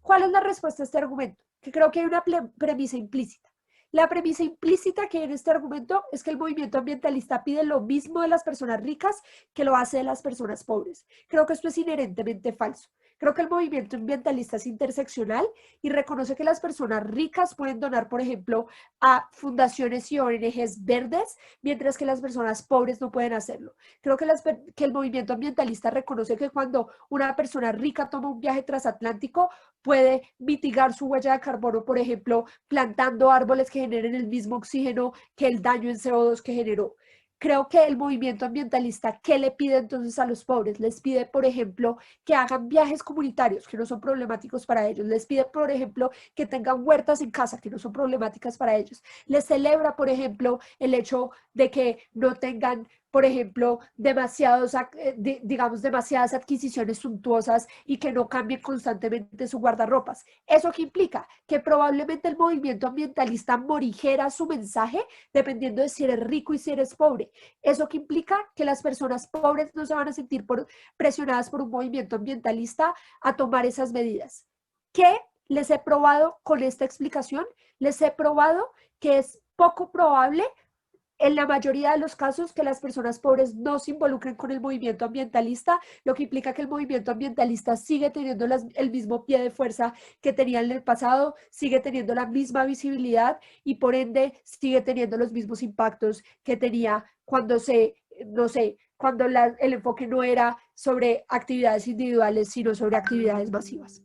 ¿Cuál es la respuesta a este argumento? Que creo que hay una premisa implícita La premisa implícita que hay en este argumento es que el movimiento ambientalista pide lo mismo de las personas ricas que lo hace de las personas pobres. Creo que esto es inherentemente falso. Creo que el movimiento ambientalista es interseccional y reconoce que las personas ricas pueden donar, por ejemplo, a fundaciones y ONGs verdes, mientras que las personas pobres no pueden hacerlo. Creo que, que el movimiento ambientalista reconoce que cuando una persona rica toma un viaje transatlántico, puede mitigar su huella de carbono, por ejemplo, plantando árboles que generen el mismo oxígeno que el daño en CO2 que generó. Creo que el movimiento ambientalista, ¿qué le pide entonces a los pobres? Les pide, por ejemplo, que hagan viajes comunitarios que no son problemáticos para ellos. Les pide, por ejemplo, que tengan huertas en casa que no son problemáticas para ellos. Les celebra, por ejemplo, el hecho de que no tengan, por ejemplo, demasiadas adquisiciones suntuosas y que no cambien constantemente su guardarropas. ¿Eso qué implica? Que probablemente el movimiento ambientalista morigera su mensaje dependiendo de si eres rico y si eres pobre. ¿Eso qué implica? Que las personas pobres no se van a sentir presionadas por un movimiento ambientalista a tomar esas medidas. ¿Qué les he probado con esta explicación? Les he probado que es poco probable en la mayoría de los casos que las personas pobres no se involucren con el movimiento ambientalista, lo que implica que el movimiento ambientalista sigue teniendo el mismo pie de fuerza que tenía en el pasado, sigue teniendo la misma visibilidad y por ende sigue teniendo los mismos impactos que tenía cuando cuando el enfoque no era sobre actividades individuales, sino sobre actividades masivas.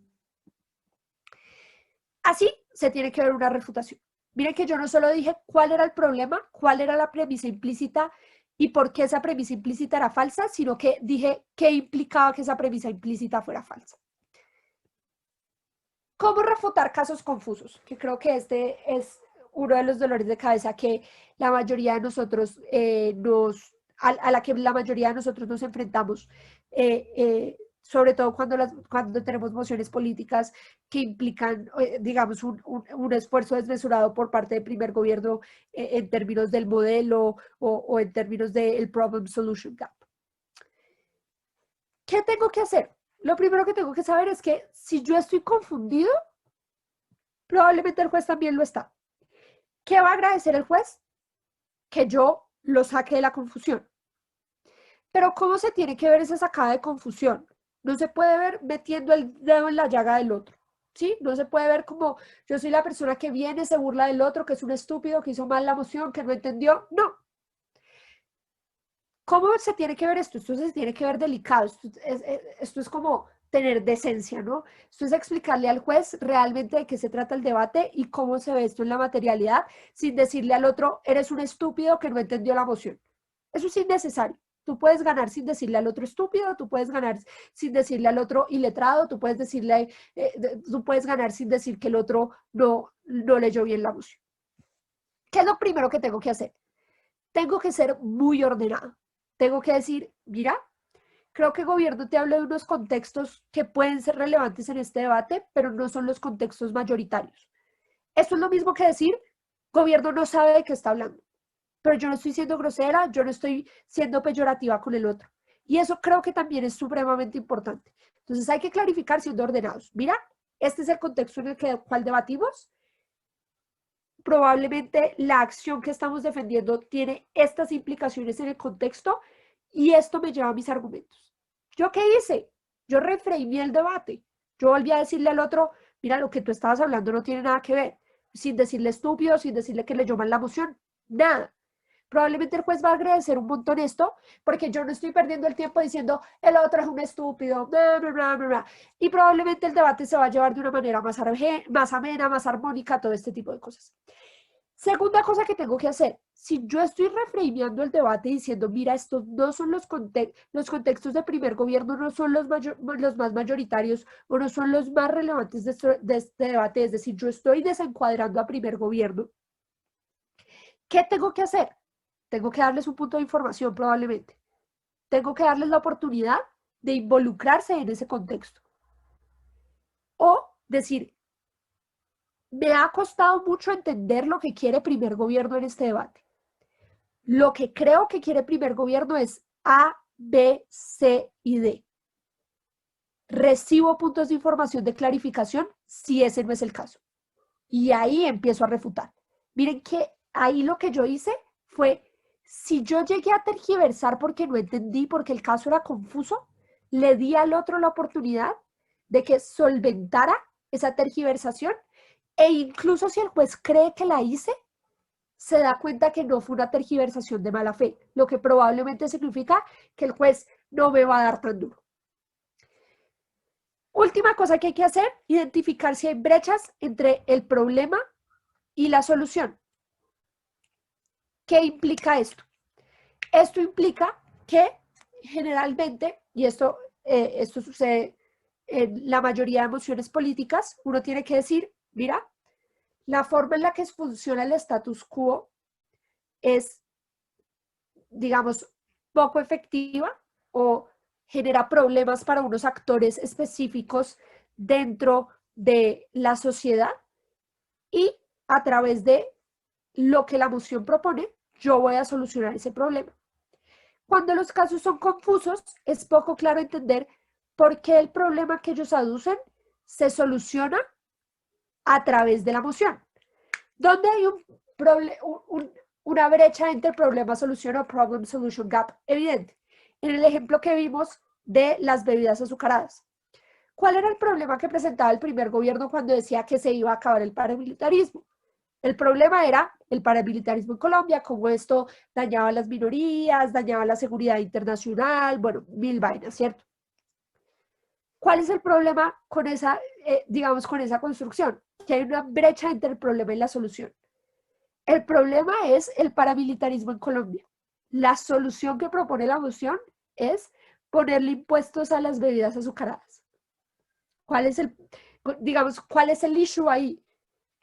Así se tiene que ver una refutación. Miren que yo no solo dije cuál era el problema, cuál era la premisa implícita y por qué esa premisa implícita era falsa, sino que dije qué implicaba que esa premisa implícita fuera falsa. ¿Cómo refutar casos confusos? Que creo que este es uno de los dolores de cabeza que la mayoría de nosotros a la que la mayoría de nosotros nos enfrentamos, sobre todo cuando tenemos mociones políticas que implican, digamos, un esfuerzo desmesurado por parte del primer gobierno en términos del modelo o en términos del problem solution gap. ¿Qué tengo que hacer? Lo primero que tengo que saber es que si yo estoy confundido, probablemente el juez también lo está. ¿Qué va a agradecer el juez? Que yo lo saque de la confusión. Pero ¿cómo se tiene que ver esa sacada de confusión? No se puede ver metiendo el dedo en la llaga del otro, ¿sí? No se puede ver como yo soy la persona que viene, se burla del otro, que es un estúpido, que hizo mal la moción, que no entendió. No. ¿Cómo se tiene que ver esto? Esto se tiene que ver delicado. Esto es como tener decencia, ¿no? Esto es explicarle al juez realmente de qué se trata el debate y cómo se ve esto en la materialidad, sin decirle al otro, eres un estúpido que no entendió la moción. Eso es innecesario. Tú puedes ganar sin decirle al otro estúpido, tú puedes ganar sin decirle al otro iletrado, tú puedes ganar sin decir que el otro no leyó bien la moción. ¿Qué es lo primero que tengo que hacer? Tengo que ser muy ordenado. Tengo que decir, mira, creo que el gobierno te habla de unos contextos que pueden ser relevantes en este debate, pero no son los contextos mayoritarios. Esto es lo mismo que decir, gobierno no sabe de qué está hablando, pero yo no estoy siendo grosera, yo no estoy siendo peyorativa con el otro. Y eso creo que también es supremamente importante. Entonces hay que clarificar siendo ordenados. Mira, este es el contexto en el cual debatimos. Probablemente la acción que estamos defendiendo tiene estas implicaciones en el contexto y esto me lleva a mis argumentos. ¿Yo qué hice? Yo refreimé el debate. Yo volví a decirle al otro, mira, lo que tú estabas hablando no tiene nada que ver, sin decirle estúpido, sin decirle que leyó mal la moción, nada. Probablemente el juez va a agradecer un montón esto, porque yo no estoy perdiendo el tiempo diciendo, el otro es un estúpido, bla, bla, bla, bla, bla. Y probablemente el debate se va a llevar de una manera más amena, más armónica, todo este tipo de cosas. Segunda cosa que tengo que hacer, si yo estoy reframeando el debate diciendo, mira, estos no son los contextos de primer gobierno, no son los más mayoritarios o no son los más relevantes de este debate, es decir, yo estoy desencuadrando a primer gobierno, ¿qué tengo que hacer? Tengo que darles un punto de información probablemente. Tengo que darles la oportunidad de involucrarse en ese contexto. O decir, me ha costado mucho entender lo que quiere primer gobierno en este debate. Lo que creo que quiere primer gobierno es A, B, C y D. Recibo puntos de información de clarificación si ese no es el caso. Y ahí empiezo a refutar. Miren que ahí lo que yo hice fue, si yo llegué a tergiversar porque no entendí, porque el caso era confuso, le di al otro la oportunidad de que solventara esa tergiversación, e incluso si el juez cree que la hice, se da cuenta que no fue una tergiversación de mala fe, lo que probablemente significa que el juez no me va a dar tan duro. Última cosa que hay que hacer, identificar si hay brechas entre el problema y la solución. ¿Qué implica esto? Esto implica que generalmente, y esto sucede en la mayoría de mociones políticas, uno tiene que decir, mira, la forma en la que funciona el status quo es, digamos, poco efectiva o genera problemas para unos actores específicos dentro de la sociedad, y a través de lo que la moción propone, yo voy a solucionar ese problema. Cuando los casos son confusos, es poco claro entender por qué el problema que ellos aducen se soluciona a través de la moción. ¿Dónde hay una brecha entre problema-solución o problem-solution gap? Evidente. En el ejemplo que vimos de las bebidas azucaradas. ¿Cuál era el problema que presentaba el primer gobierno cuando decía que se iba a acabar el paramilitarismo? El problema era el paramilitarismo en Colombia, cómo esto dañaba a las minorías, dañaba la seguridad internacional, bueno, mil vainas, ¿cierto? ¿Cuál es el problema con esa, digamos, con esa construcción? Que hay una brecha entre el problema y la solución. El problema es el paramilitarismo en Colombia. La solución que propone la moción es ponerle impuestos a las bebidas azucaradas. ¿Cuál es el issue ahí?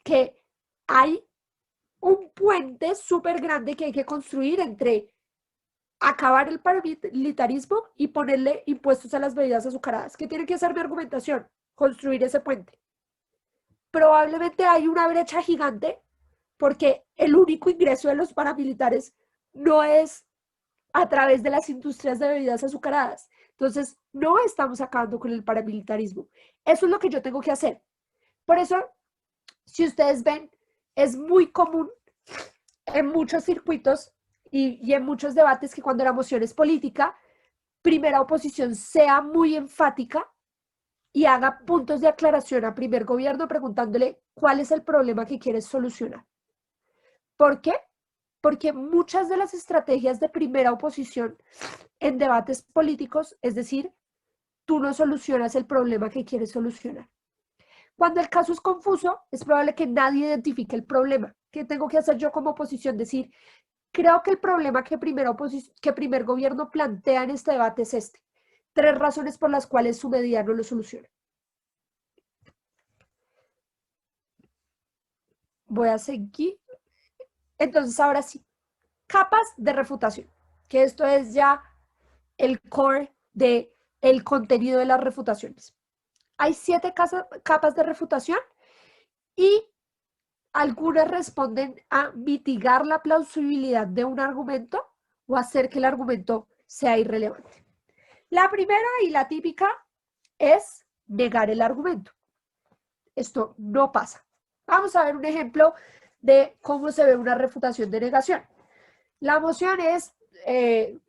Que hay un puente súper grande que hay que construir entre acabar el paramilitarismo y ponerle impuestos a las bebidas azucaradas. ¿Qué tiene que ser mi argumentación? Construir ese puente. Probablemente hay una brecha gigante porque el único ingreso de los paramilitares no es a través de las industrias de bebidas azucaradas. Entonces, no estamos acabando con el paramilitarismo. Eso es lo que yo tengo que hacer. Por eso, si ustedes ven, es muy común en muchos circuitos y en muchos debates que cuando la moción es política, primera oposición sea muy enfática y haga puntos de aclaración a primer gobierno preguntándole cuál es el problema que quieres solucionar. ¿Por qué? Porque muchas de las estrategias de primera oposición en debates políticos, es decir, tú no solucionas el problema que quieres solucionar. Cuando el caso es confuso, es probable que nadie identifique el problema. ¿Qué tengo que hacer yo como oposición? Decir, creo que el problema que primer gobierno plantea en este debate es este. 3 razones por las cuales su medida no lo soluciona. Voy a seguir. Entonces, ahora sí, capas de refutación, que esto es ya el core del contenido de las refutaciones. Hay 7 capas de refutación y algunas responden a mitigar la plausibilidad de un argumento o hacer que el argumento sea irrelevante. La primera y la típica es negar el argumento. Esto no pasa. Vamos a ver un ejemplo de cómo se ve una refutación de negación. La moción es,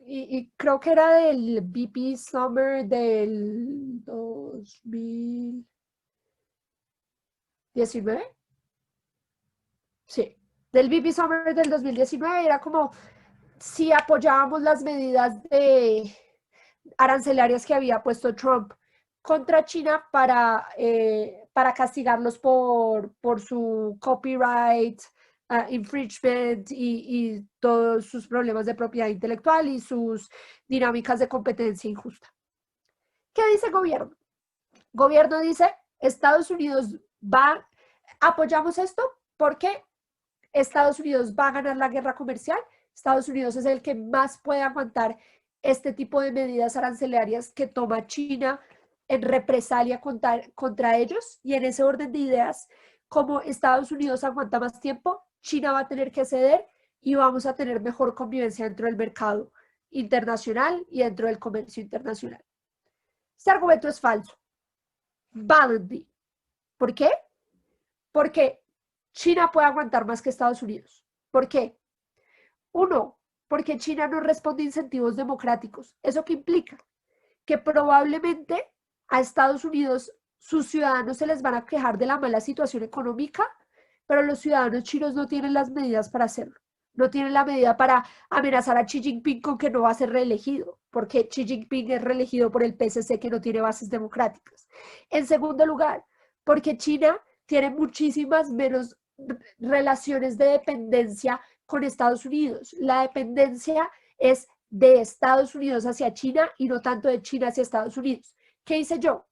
y creo que era del VP Summer del 2019. Sí, del VP Summer del 2019 era como si apoyábamos las medidas de arancelarias que había puesto Trump contra China para castigarlos por su copyright, infringement y todos sus problemas de propiedad intelectual y sus dinámicas de competencia injusta. ¿Qué dice el gobierno? El gobierno dice, Estados Unidos apoyamos esto porque Estados Unidos va a ganar la guerra comercial. Estados Unidos es el que más puede aguantar este tipo de medidas arancelarias que toma China en represalia contra ellos, y en ese orden de ideas, como Estados Unidos aguanta más tiempo, China va a tener que ceder y vamos a tener mejor convivencia dentro del mercado internacional y dentro del comercio internacional. Este argumento es falso. Validly. ¿Por qué? Porque China puede aguantar más que Estados Unidos. ¿Por qué? Uno, porque China no responde a incentivos democráticos. ¿Eso qué implica? Que probablemente a Estados Unidos sus ciudadanos se les van a quejar de la mala situación económica, pero los ciudadanos chinos no tienen las medidas para hacerlo. No tienen la medida para amenazar a Xi Jinping con que no va a ser reelegido, porque Xi Jinping es reelegido por el PSC que no tiene bases democráticas. En segundo lugar, porque China tiene muchísimas menos relaciones de dependencia con Estados Unidos. La dependencia es de Estados Unidos hacia China y no tanto de China hacia Estados Unidos. ¿Qué hice yo?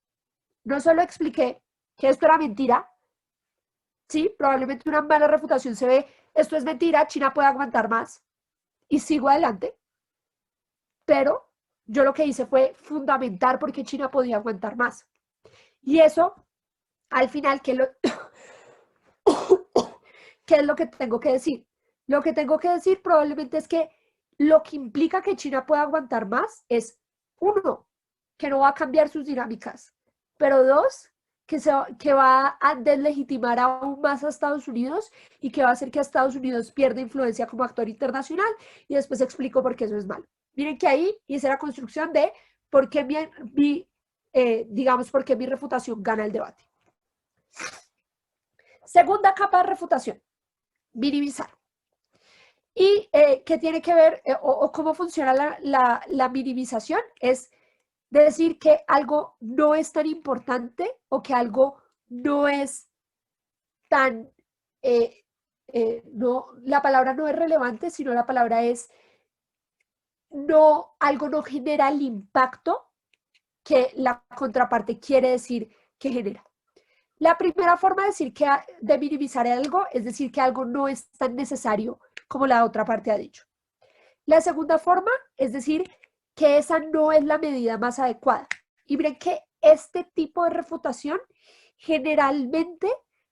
No solo expliqué que esto era mentira, sí, probablemente una mala refutación se ve, esto es mentira, China puede aguantar más y sigo adelante, pero yo lo que hice fue fundamentar por qué China podía aguantar más. Y eso, al final, ¿qué es lo que tengo que decir? Lo que tengo que decir probablemente es que lo que implica que China pueda aguantar más es, uno, que no va a cambiar sus dinámicas, pero dos, que va a deslegitimar aún más a Estados Unidos y que va a hacer que Estados Unidos pierda influencia como actor internacional, y después explico por qué eso es malo. Miren que ahí hice la construcción de por qué digamos, por qué mi refutación gana el debate. Segunda capa de refutación, minimizar. ¿Y qué tiene que ver o cómo funciona la minimización? Es decir que algo no es tan importante o que algo no es tan, no, la palabra no es relevante, sino la palabra es, no, algo no genera el impacto que la contraparte quiere decir que genera. La primera forma de decir de minimizar algo es decir que algo no es tan necesario como la otra parte ha dicho. La segunda forma es decir que esa no es la medida más adecuada. Y miren que este tipo de refutación generalmente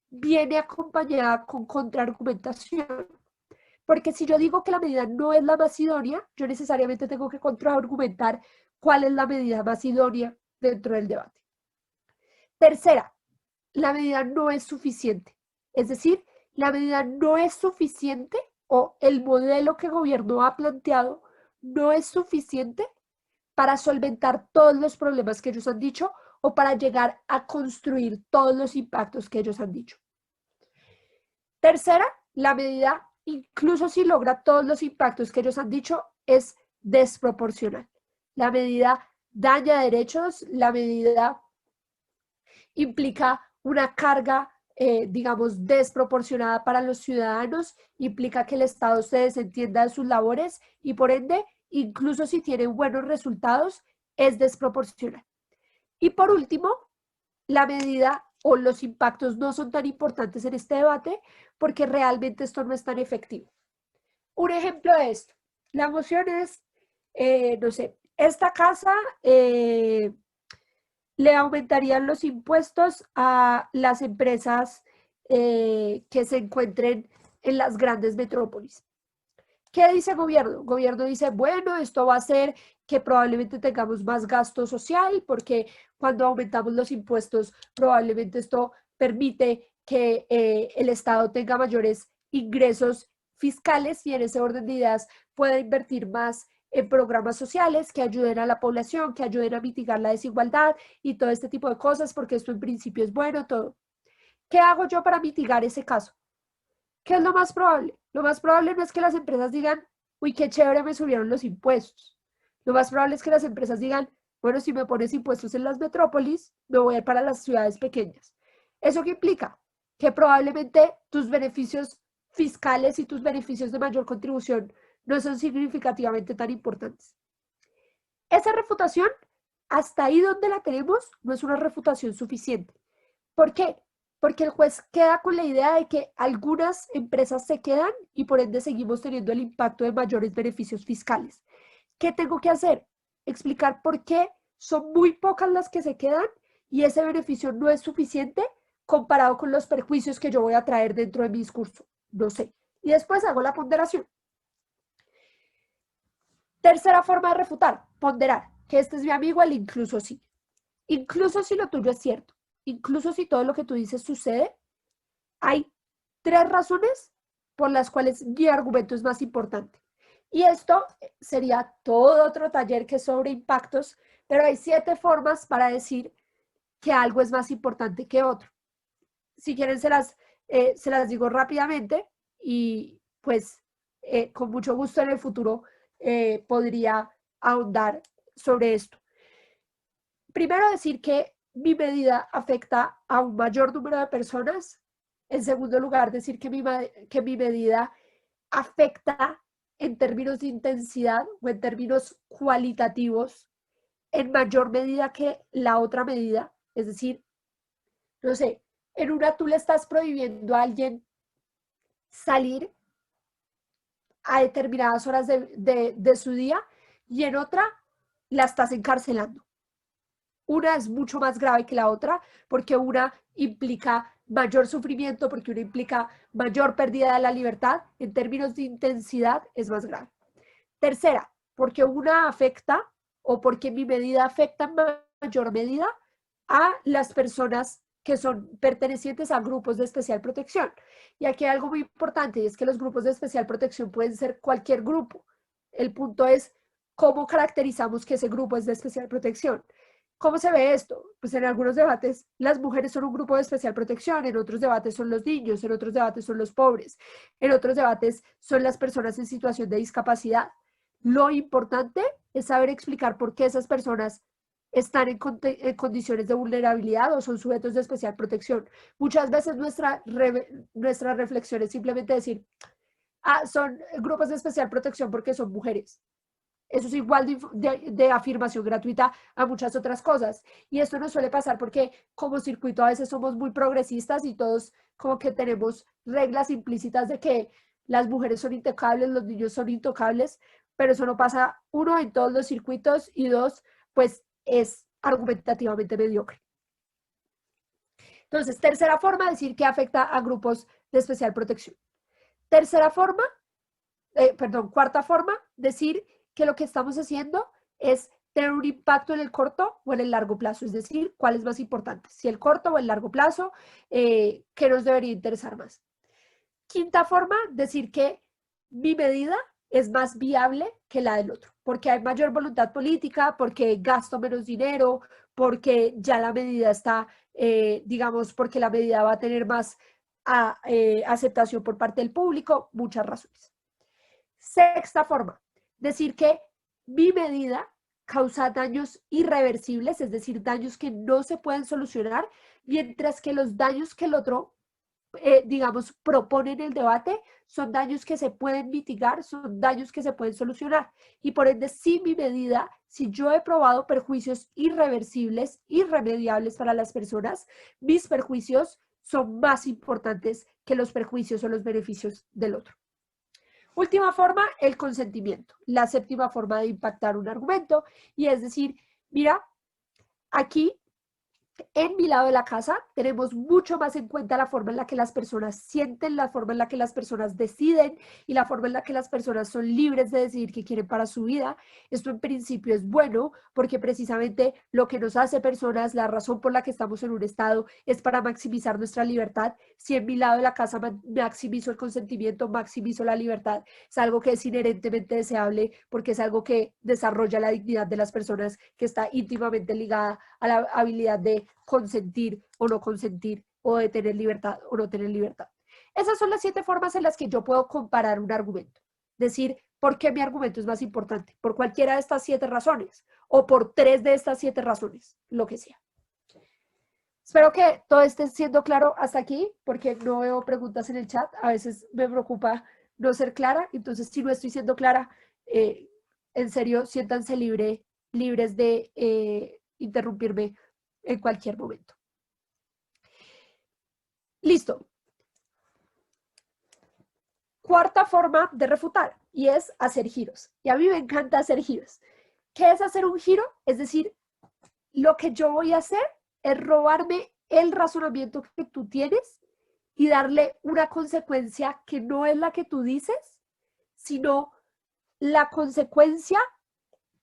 viene acompañada con contraargumentación. Porque si yo digo que la medida no es la más idónea, yo necesariamente tengo que contraargumentar cuál es la medida más idónea dentro del debate. Tercera, la medida no es suficiente. Es decir, la medida no es suficiente o el modelo que el gobierno ha planteado no es suficiente para solventar todos los problemas que ellos han dicho o para llegar a construir todos los impactos que ellos han dicho. Tercera, la medida, incluso si logra todos los impactos que ellos han dicho, es desproporcional. La medida daña derechos, la medida implica una carga, digamos, desproporcionada para los ciudadanos, implica que el Estado se desentienda de sus labores y por ende, incluso si tiene buenos resultados, es desproporcional. Y por último, la medida o los impactos no son tan importantes en este debate porque realmente esto no es tan efectivo. Un ejemplo de esto, la moción es, no sé, esta casa le aumentarían los impuestos a las empresas que se encuentren en las grandes metrópolis. ¿Qué dice el gobierno? El gobierno dice, bueno, esto va a hacer que probablemente tengamos más gasto social porque cuando aumentamos los impuestos probablemente esto permite que el Estado tenga mayores ingresos fiscales y en ese orden de ideas pueda invertir más en programas sociales que ayuden a la población, que ayuden a mitigar la desigualdad y todo este tipo de cosas, porque esto en principio es bueno, todo. ¿Qué hago yo para mitigar ese caso? ¿Qué es lo más probable? Lo más probable no es que las empresas digan, uy, qué chévere, me subieron los impuestos. Lo más probable es que las empresas digan, bueno, si me pones impuestos en las metrópolis, me voy a ir para las ciudades pequeñas. ¿Eso qué implica? Que probablemente tus beneficios fiscales y tus beneficios de mayor contribución no son significativamente tan importantes. Esa refutación, hasta ahí donde la tenemos, no es una refutación suficiente. ¿Por qué? Porque el juez queda con la idea de que algunas empresas se quedan y por ende seguimos teniendo el impacto de mayores beneficios fiscales. ¿Qué tengo que hacer? Explicar por qué son muy pocas las que se quedan y ese beneficio no es suficiente comparado con los perjuicios que yo voy a traer dentro de mi discurso. No sé. Y después hago la ponderación. Tercera forma de refutar, ponderar, que este es mi amigo el incluso sí. Incluso si lo tuyo es cierto, incluso si todo lo que tú dices sucede, hay 3 razones por las cuales mi argumento es más importante. Y esto sería todo otro taller que es sobre impactos, pero hay 7 formas para decir que algo es más importante que otro. Si quieren se las digo rápidamente y pues con mucho gusto en el futuro podría ahondar sobre esto. Primero decir que mi medida afecta a un mayor número de personas. En segundo lugar, decir que mi medida afecta en términos de intensidad o en términos cualitativos en mayor medida que la otra medida. Es decir, no sé, en una tú le estás prohibiendo a alguien salir a determinadas horas de su día y en otra la estás encarcelando. Una es mucho más grave que la otra porque una implica mayor sufrimiento, porque una implica mayor pérdida de la libertad. En términos de intensidad es más grave. Tercera, porque una afecta o porque mi medida afecta en mayor medida a las personas que son pertenecientes a grupos de especial protección. Y aquí hay algo muy importante y es que los grupos de especial protección pueden ser cualquier grupo. El punto es cómo caracterizamos que ese grupo es de especial protección. ¿Cómo se ve esto? Pues en algunos debates las mujeres son un grupo de especial protección, en otros debates son los niños, en otros debates son los pobres, en otros debates son las personas en situación de discapacidad. Lo importante es saber explicar por qué esas personas están en condiciones de vulnerabilidad o son sujetos de especial protección. Muchas veces nuestra reflexión es simplemente decir, son grupos de especial protección porque son mujeres. Eso es igual de afirmación gratuita a muchas otras cosas. Y esto nos suele pasar porque como circuito a veces somos muy progresistas y todos como que tenemos reglas implícitas de que las mujeres son intocables, los niños son intocables, pero eso no pasa, uno, en todos los circuitos y dos, pues es argumentativamente mediocre. Entonces, tercera forma, decir que afecta a grupos de especial protección. Cuarta forma, decir que lo que estamos haciendo es tener un impacto en el corto o en el largo plazo, es decir, cuál es más importante, si el corto o el largo plazo, qué nos debería interesar más. Quinta forma, decir que mi medida es más viable que la del otro, porque hay mayor voluntad política, porque gasto menos dinero, porque ya la medida está, digamos, porque la medida va a tener más aceptación por parte del público, muchas razones. Sexta forma, decir que mi medida causa daños irreversibles, es decir, daños que no se pueden solucionar, mientras que los daños que el otro, digamos, propone en el debate son daños que se pueden mitigar, son daños que se pueden solucionar. Y por ende, si mi medida, si yo he probado perjuicios irreversibles, irremediables para las personas, mis perjuicios son más importantes que los perjuicios o los beneficios del otro. Última forma, el consentimiento. La séptima forma de impactar un argumento y es decir, mira, aquí en mi lado de la casa tenemos mucho más en cuenta la forma en la que las personas sienten, la forma en la que las personas deciden y la forma en la que las personas son libres de decidir qué quieren para su vida. Esto en principio es bueno porque precisamente lo que nos hace personas, la razón por la que estamos en un estado es para maximizar nuestra libertad. Si en mi lado de la casa maximizo el consentimiento, maximizo la libertad, es algo que es inherentemente deseable porque es algo que desarrolla la dignidad de las personas, que está íntimamente ligada a la habilidad de consentir o no consentir o de tener libertad o no tener libertad. Esas son las 7 formas en las que yo puedo comparar un argumento. Decir, ¿por qué mi argumento es más importante? Por cualquiera de estas 7 razones o por 3 de estas 7 razones, lo que sea. Espero que todo esté siendo claro hasta aquí, porque no veo preguntas en el chat. A veces me preocupa no ser clara. Entonces, si no estoy siendo clara, en serio, siéntanse libres de interrumpirme en cualquier momento. Listo. Cuarta forma de refutar y es hacer giros. Y a mí me encanta hacer giros. ¿Qué es hacer un giro? Es decir, lo que yo voy a hacer es robarme el razonamiento que tú tienes y darle una consecuencia que no es la que tú dices, sino la consecuencia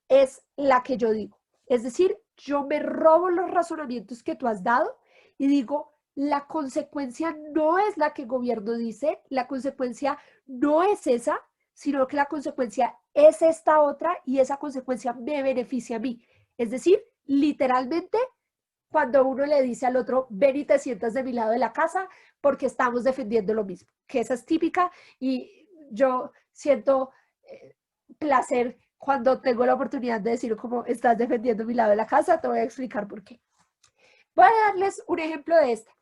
es la que yo digo. Es decir, yo me robo los razonamientos que tú has dado y digo, la consecuencia no es la que el gobierno dice, la consecuencia no es esa, sino que la consecuencia es esta otra y esa consecuencia me beneficia a mí. Es decir, literalmente, cuando uno le dice al otro, ven y te sientas de mi lado de la casa porque estamos defendiendo lo mismo, que esa es típica y yo siento placer cuando tengo la oportunidad de decir como estás defendiendo mi lado de la casa, te voy a explicar por qué. Voy a darles un ejemplo de esta.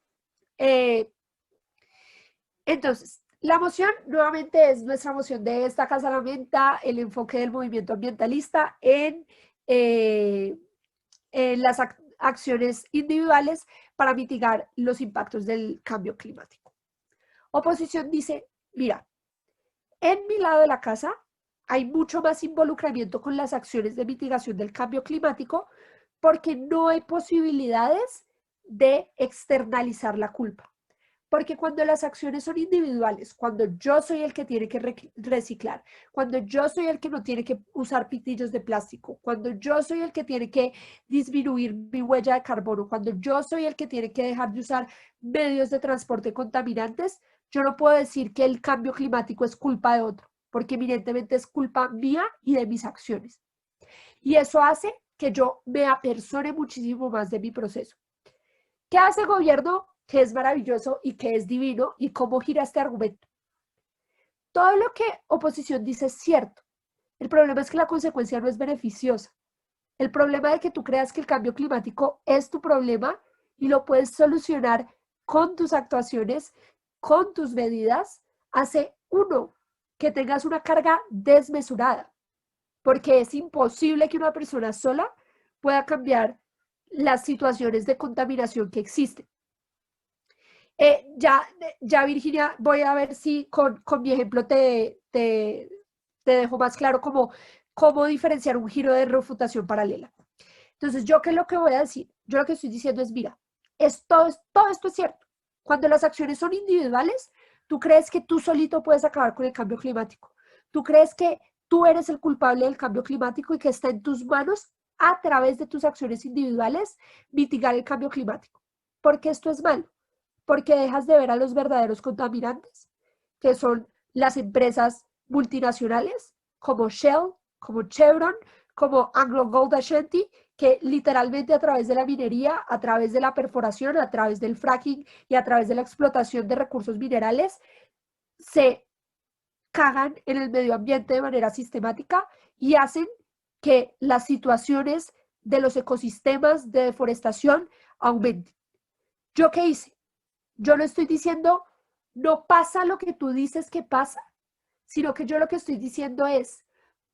Entonces, la moción nuevamente es nuestra moción de esta Casa Lamenta, el enfoque del movimiento ambientalista en las acciones individuales para mitigar los impactos del cambio climático. Oposición dice, mira, en mi lado de la casa hay mucho más involucramiento con las acciones de mitigación del cambio climático porque no hay posibilidades de externalizar la culpa. Porque cuando las acciones son individuales, cuando yo soy el que tiene que reciclar, cuando yo soy el que no tiene que usar pitillos de plástico, cuando yo soy el que tiene que disminuir mi huella de carbono, cuando yo soy el que tiene que dejar de usar medios de transporte contaminantes, yo no puedo decir que el cambio climático es culpa de otro, porque evidentemente es culpa mía y de mis acciones. Y eso hace que yo me apersone muchísimo más de mi proceso. ¿Qué hace el gobierno? Que es maravilloso y que es divino, y cómo gira este argumento. Todo lo que oposición dice es cierto. El problema es que la consecuencia no es beneficiosa. El problema de que tú creas que el cambio climático es tu problema y lo puedes solucionar con tus actuaciones, con tus medidas, hace uno, que tengas una carga desmesurada, porque es imposible que una persona sola pueda cambiar las situaciones de contaminación que existen. Ya, Virginia, voy a ver si con mi ejemplo te dejo más claro cómo diferenciar un giro de refutación paralela. Entonces, ¿yo qué es lo que voy a decir? Yo lo que estoy diciendo es, mira, todo esto es cierto. Cuando las acciones son individuales, tú crees que tú solito puedes acabar con el cambio climático. Tú crees que tú eres el culpable del cambio climático y que está en tus manos a través de tus acciones individuales mitigar el cambio climático. Porque esto es malo. Porque dejas de ver a los verdaderos contaminantes, que son las empresas multinacionales como Shell, como Chevron, como Anglo Gold Ashanti, que literalmente a través de la minería, a través de la perforación, a través del fracking y a través de la explotación de recursos minerales, se cagan en el medio ambiente de manera sistemática y hacen que las situaciones de los ecosistemas de deforestación aumenten. ¿Yo qué hice? Yo no estoy diciendo, no pasa lo que tú dices que pasa, sino que yo lo que estoy diciendo es,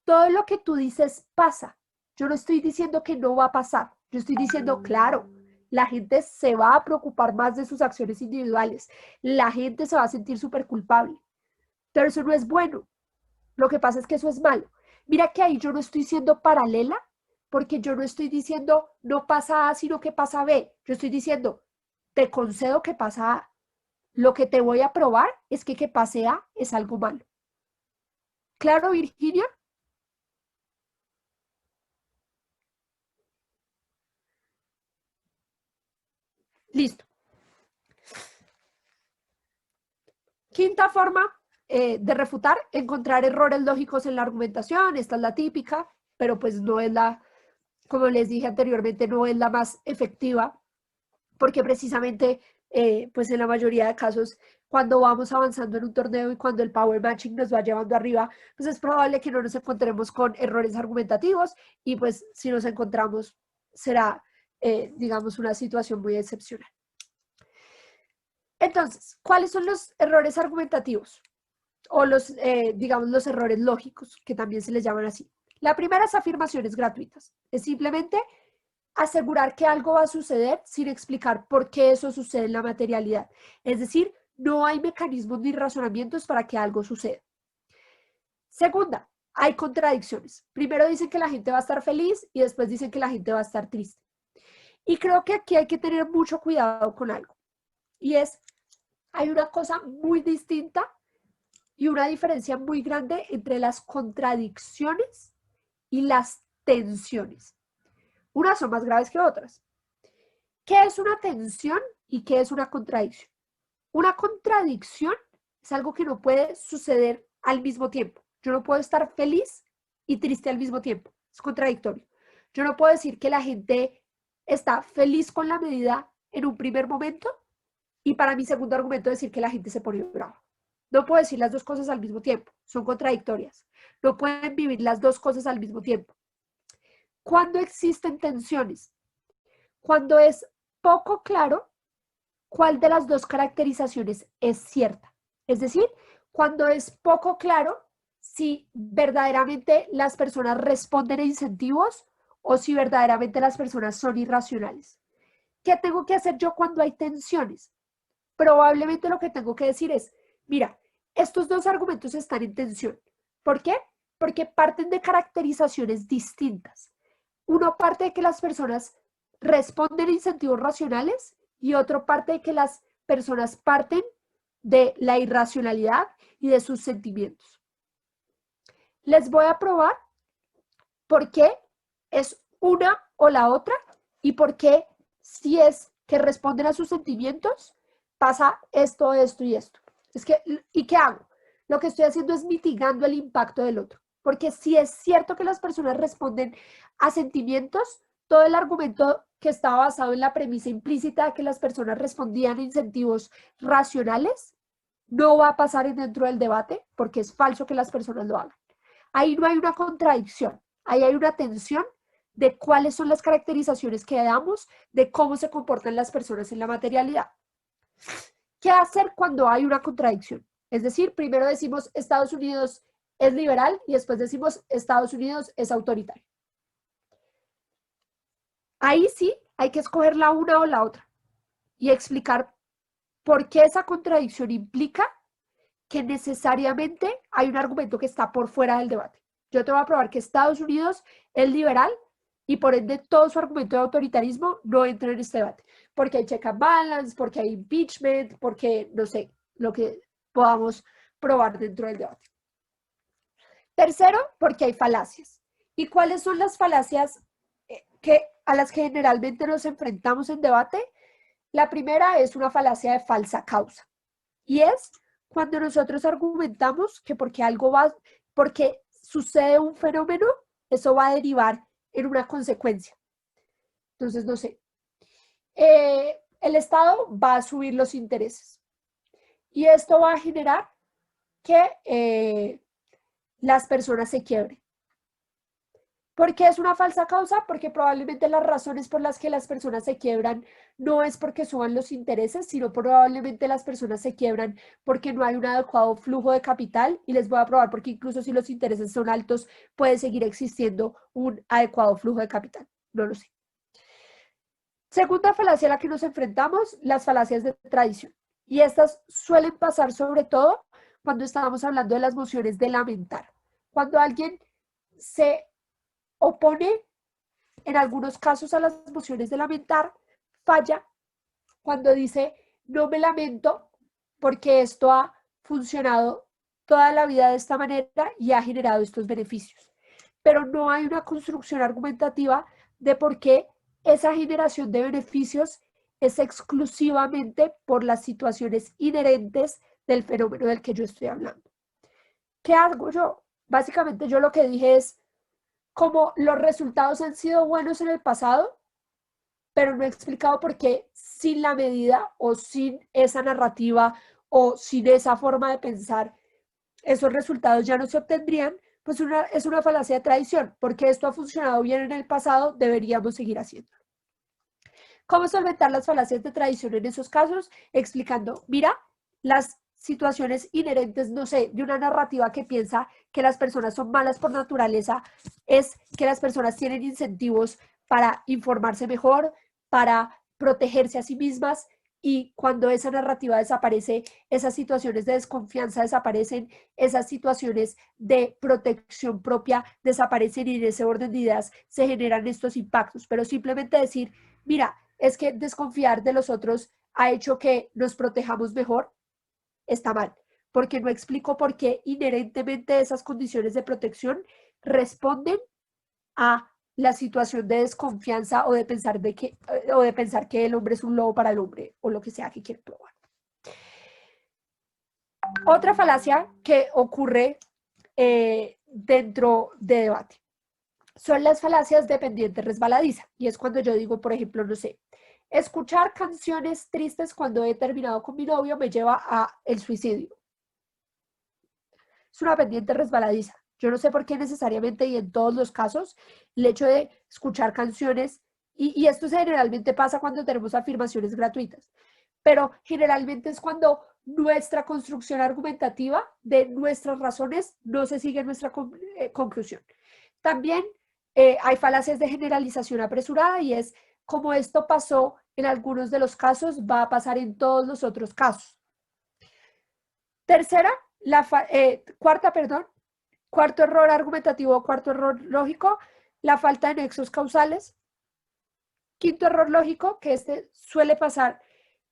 todo lo que tú dices pasa. Yo no estoy diciendo que no va a pasar. Yo estoy diciendo, claro, la gente se va a preocupar más de sus acciones individuales. La gente se va a sentir súper culpable. Pero eso no es bueno. Lo que pasa es que eso es malo. Mira que ahí yo no estoy siendo paralela, porque yo no estoy diciendo no pasa A, sino que pasa B. Yo estoy diciendo, te concedo que pasa A. Lo que te voy a probar es que pase A es algo malo. ¿Claro, Virginia? Listo. Quinta forma de refutar, encontrar errores lógicos en la argumentación. Esta es la típica, pero pues no es la, como les dije anteriormente, no es la más efectiva, porque precisamente, pues en la mayoría de casos, cuando vamos avanzando en un torneo y cuando el power matching nos va llevando arriba, pues es probable que no nos encontremos con errores argumentativos y pues si nos encontramos será, digamos, una situación muy excepcional. Entonces, ¿cuáles son los errores argumentativos? O los, digamos, los errores lógicos, que también se les llaman así. La primera es afirmaciones gratuitas. Es simplemente asegurar que algo va a suceder sin explicar por qué eso sucede en la materialidad. Es decir, no hay mecanismos ni razonamientos para que algo suceda. Segunda, hay contradicciones. Primero dicen que la gente va a estar feliz y después dicen que la gente va a estar triste. Y creo que aquí hay que tener mucho cuidado con algo. Y es, hay una cosa muy distinta y una diferencia muy grande entre las contradicciones y las tensiones. Unas son más graves que otras. ¿Qué es una tensión? ¿Y qué es una contradicción? Una contradicción es algo que no puede suceder al mismo tiempo. Yo no puedo estar feliz y triste al mismo tiempo. Es contradictorio. Yo no puedo decir que la gente está feliz con la medida en un primer momento y para mi segundo argumento decir que la gente se pone brava. No puedo decir las dos cosas al mismo tiempo. Son contradictorias. No pueden vivir las dos cosas al mismo tiempo. ¿Cuándo existen tensiones? Cuando es poco claro cuál de las dos caracterizaciones es cierta. Es decir, cuando es poco claro si verdaderamente las personas responden a incentivos o si verdaderamente las personas son irracionales. ¿Qué tengo que hacer yo cuando hay tensiones? Probablemente lo que tengo que decir es, mira, estos dos argumentos están en tensión. ¿Por qué? Porque parten de caracterizaciones distintas. Uno parte de que las personas responden a incentivos racionales y otro parte de que las personas parten de la irracionalidad y de sus sentimientos. Les voy a probar por qué es una o la otra y por qué si es que responden a sus sentimientos pasa esto, esto y esto. Es que, ¿y qué hago? Lo que estoy haciendo es mitigando el impacto del otro. Porque si es cierto que las personas responden a sentimientos, todo el argumento que estaba basado en la premisa implícita de que las personas respondían a incentivos racionales no va a pasar dentro del debate porque es falso que las personas lo hagan. Ahí no hay una contradicción, ahí hay una tensión de cuáles son las caracterizaciones que damos de cómo se comportan las personas en la materialidad. ¿Qué hacer cuando hay una contradicción? Es decir, primero decimos Estados Unidos es liberal y después decimos Estados Unidos es autoritario. Ahí sí hay que escoger la una o la otra y explicar por qué esa contradicción implica que necesariamente hay un argumento que está por fuera del debate. Yo te voy a probar que Estados Unidos es liberal y por ende todo su argumento de autoritarismo no entra en este debate, porque hay check and balance, porque hay impeachment, porque no sé, lo que podamos probar dentro del debate. Tercero, porque hay falacias. ¿Y cuáles son las falacias a las que generalmente nos enfrentamos en debate? La primera es una falacia de falsa causa y es cuando nosotros argumentamos que porque sucede un fenómeno, eso va a derivar en una consecuencia. Entonces, no sé, el Estado va a subir los intereses y esto va a generar que las personas se quiebren. ¿Por qué es una falsa causa? Porque probablemente las razones por las que las personas se quiebran no es porque suban los intereses, sino probablemente las personas se quiebran porque no hay un adecuado flujo de capital y les voy a probar porque incluso si los intereses son altos puede seguir existiendo un adecuado flujo de capital. No lo sé. Segunda falacia a la que nos enfrentamos, las falacias de tradición. Y estas suelen pasar sobre todo cuando estábamos hablando de las mociones de lamentar. Cuando alguien se opone en algunos casos a las mociones de lamentar, falla cuando dice no me lamento porque esto ha funcionado toda la vida de esta manera y ha generado estos beneficios. Pero no hay una construcción argumentativa de por qué esa generación de beneficios es exclusivamente por las situaciones inherentes del fenómeno del que yo estoy hablando. ¿Qué hago yo? Básicamente yo lo que dije es, como los resultados han sido buenos en el pasado, pero no he explicado por qué sin la medida o sin esa narrativa o sin esa forma de pensar, esos resultados ya no se obtendrían, pues es una falacia de tradición, porque esto ha funcionado bien en el pasado, deberíamos seguir haciéndolo. ¿Cómo solventar las falacias de tradición en esos casos? Explicando, mira, las situaciones inherentes, no sé, de una narrativa que piensa que las personas son malas por naturaleza, es que las personas tienen incentivos para informarse mejor, para protegerse a sí mismas y cuando esa narrativa desaparece, esas situaciones de desconfianza desaparecen, esas situaciones de protección propia desaparecen y en ese orden de ideas se generan estos impactos. Pero simplemente decir, mira, es que desconfiar de los otros ha hecho que nos protejamos mejor, está mal, porque no explico por qué inherentemente esas condiciones de protección responden a la situación de desconfianza o de pensar que el hombre es un lobo para el hombre o lo que sea que quiere probar. Otra falacia que ocurre dentro de debate son las falacias de pendiente resbaladiza. Y es cuando yo digo, por ejemplo, no sé, escuchar canciones tristes cuando he terminado con mi novio me lleva a el suicidio. Es una pendiente resbaladiza. Yo no sé por qué necesariamente y en todos los casos el hecho de escuchar canciones, y esto generalmente pasa cuando tenemos afirmaciones gratuitas, pero generalmente es cuando nuestra construcción argumentativa de nuestras razones no se sigue en nuestra conclusión. También hay falacias de generalización apresurada y es como esto pasó en algunos de los casos, va a pasar en todos los otros casos. Cuarto error argumentativo, cuarto error lógico, la falta de nexos causales. Quinto error lógico, que este suele pasar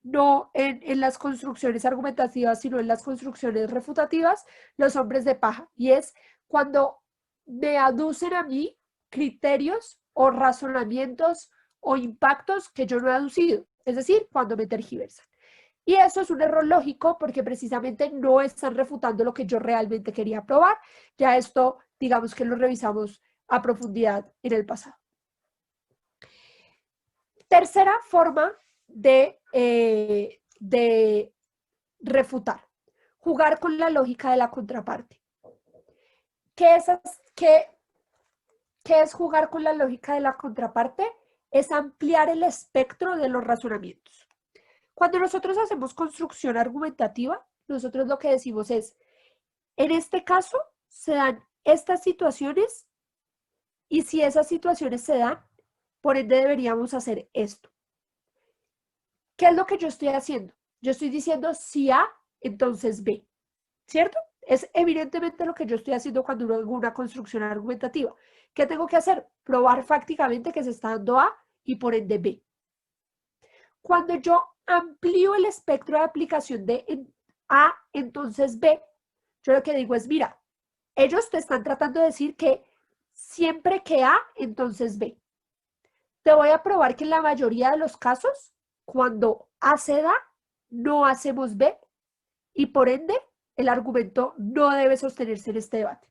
no en las construcciones argumentativas, sino en las construcciones refutativas, los hombres de paja. Y es cuando me aducen a mí criterios o razonamientos o impactos que yo no he aducido. Es decir, cuando me tergiversan. Y eso es un error lógico porque precisamente no están refutando lo que yo realmente quería probar. Ya esto, digamos que lo revisamos a profundidad en el pasado. Tercera forma de refutar, jugar con la lógica de la contraparte. ¿Qué es jugar con la lógica de la contraparte? Es ampliar el espectro de los razonamientos. Cuando nosotros hacemos construcción argumentativa, nosotros lo que decimos es, en este caso se dan estas situaciones y si esas situaciones se dan, por ende deberíamos hacer esto. ¿Qué es lo que yo estoy haciendo? Yo estoy diciendo si A, entonces B, ¿cierto? Es evidentemente lo que yo estoy haciendo cuando hago una construcción argumentativa. ¿Qué tengo que hacer? Probar fácticamente que se está dando A y por ende B. Cuando yo amplío el espectro de aplicación de A, entonces B, yo lo que digo es, mira, ellos te están tratando de decir que siempre que A, entonces B. Te voy a probar que en la mayoría de los casos, cuando A se da, no hacemos B y por ende el argumento no debe sostenerse en este debate.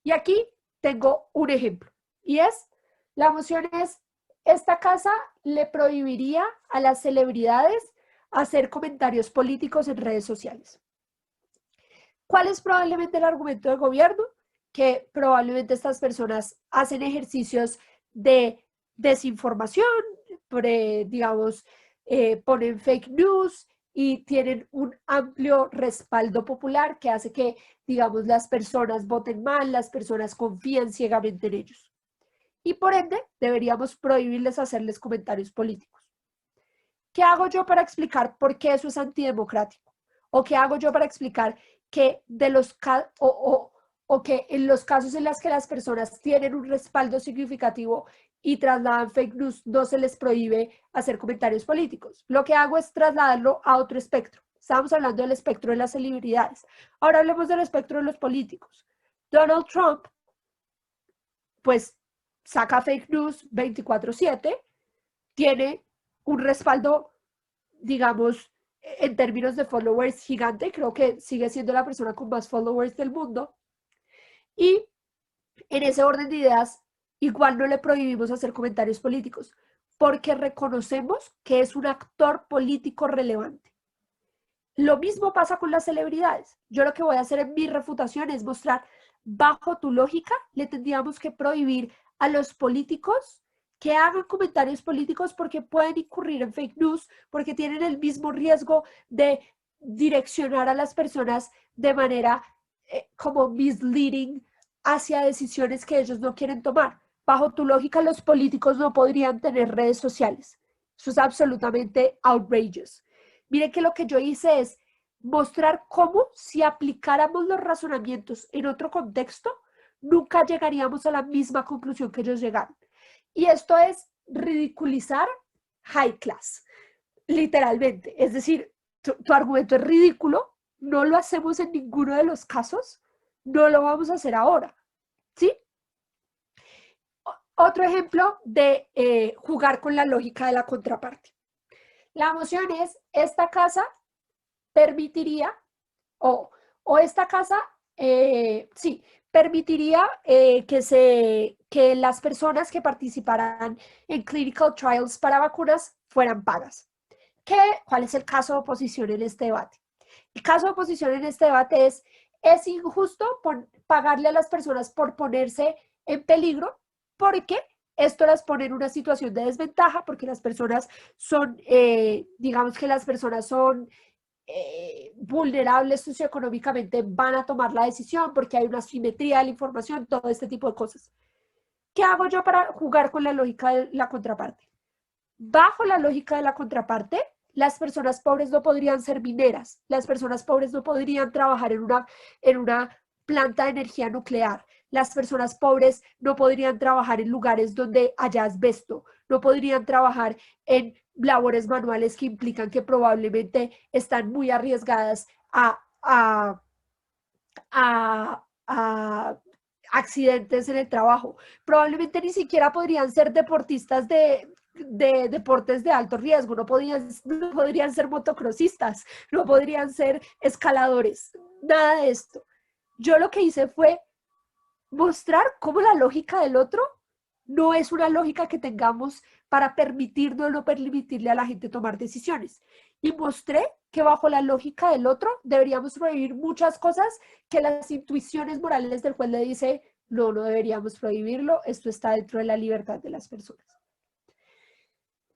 Y aquí tengo un ejemplo y es, la moción es, esta casa le prohibiría a las celebridades hacer comentarios políticos en redes sociales. ¿Cuál es probablemente el argumento del gobierno? Que probablemente estas personas hacen ejercicios de desinformación, digamos, ponen fake news y tienen un amplio respaldo popular que hace que, digamos, las personas voten mal, las personas confían ciegamente en ellos. Y por ende, deberíamos prohibirles hacerles comentarios políticos. ¿Qué hago yo para explicar por qué eso es antidemocrático? ¿O qué hago yo para explicar que que en los casos en los que las personas tienen un respaldo significativo y trasladan fake news, no se les prohíbe hacer comentarios políticos? Lo que hago es trasladarlo a otro espectro. Estábamos hablando del espectro de las celebridades. Ahora hablemos del espectro de los políticos. Donald Trump, pues, saca fake news 24/7, tiene un respaldo, digamos, en términos de followers gigante, creo que sigue siendo la persona con más followers del mundo. Y en ese orden de ideas, igual no le prohibimos hacer comentarios políticos, porque reconocemos que es un actor político relevante. Lo mismo pasa con las celebridades. Yo lo que voy a hacer en mi refutación es mostrar, bajo tu lógica, le tendríamos que prohibir a los políticos que hagan comentarios políticos porque pueden incurrir en fake news, porque tienen el mismo riesgo de direccionar a las personas de manera como misleading hacia decisiones que ellos no quieren tomar. Bajo tu lógica, los políticos no podrían tener redes sociales. Eso es absolutamente outrageous. Miren que lo que yo hice es mostrar cómo si aplicáramos los razonamientos en otro contexto, nunca llegaríamos a la misma conclusión que ellos llegaron. Y esto es ridiculizar high class, literalmente. Es decir, tu argumento es ridículo, no lo hacemos en ninguno de los casos, no lo vamos a hacer ahora, ¿sí? Otro ejemplo de jugar con la lógica de la contraparte. La emoción es, esta casa permitiría, o esta casa, sí, permitiría que las personas que participaran en clinical trials para vacunas fueran pagas. ¿Cuál es el caso de oposición en este debate? El caso de oposición en este debate es injusto pagarle a las personas por ponerse en peligro porque esto las pone en una situación de desventaja porque las personas son, digamos que las personas son vulnerables socioeconómicamente, van a tomar la decisión porque hay una asimetría de la información, todo este tipo de cosas. ¿Qué hago yo para jugar con la lógica de la contraparte? Bajo la lógica de la contraparte, las personas pobres no podrían ser mineras, las personas pobres no podrían trabajar en una planta de energía nuclear, las personas pobres no podrían trabajar en lugares donde haya asbesto, no podrían trabajar en labores manuales que implican que probablemente están muy arriesgadas a accidentes en el trabajo. Probablemente ni siquiera podrían ser deportistas de deportes de alto riesgo, no podrían ser motocrossistas, no podrían ser escaladores, nada de esto. Yo lo que hice fue mostrar cómo la lógica del otro no es una lógica que tengamos para permitirnos o no permitirle a la gente tomar decisiones. Y mostré que bajo la lógica del otro deberíamos prohibir muchas cosas que las intuiciones morales del juez le dice, no, no deberíamos prohibirlo, esto está dentro de la libertad de las personas.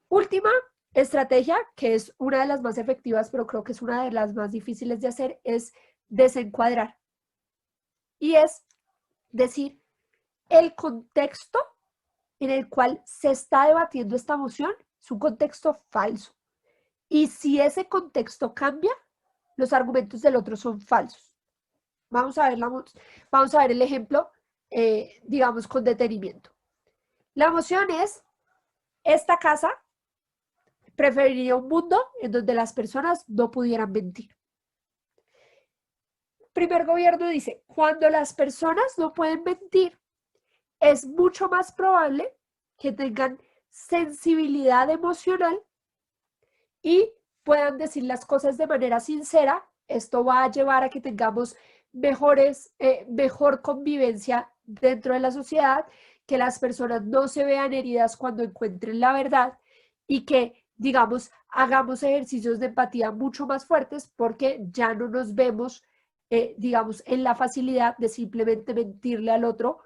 Última estrategia, que es una de las más efectivas, pero creo que es una de las más difíciles de hacer, es desencuadrar. Y es decir, el contexto en el cual se está debatiendo esta moción es un contexto falso. Y si ese contexto cambia, los argumentos del otro son falsos. Vamos a ver el ejemplo, digamos, con detenimiento. La moción es, esta casa preferiría un mundo en donde las personas no pudieran mentir. El primer gobierno dice, cuando las personas no pueden mentir, es mucho más probable que tengan sensibilidad emocional y puedan decir las cosas de manera sincera. Esto va a llevar a que tengamos mejor convivencia dentro de la sociedad, que las personas no se vean heridas cuando encuentren la verdad y que, digamos, hagamos ejercicios de empatía mucho más fuertes porque ya no nos vemos, digamos, en la facilidad de simplemente mentirle al otro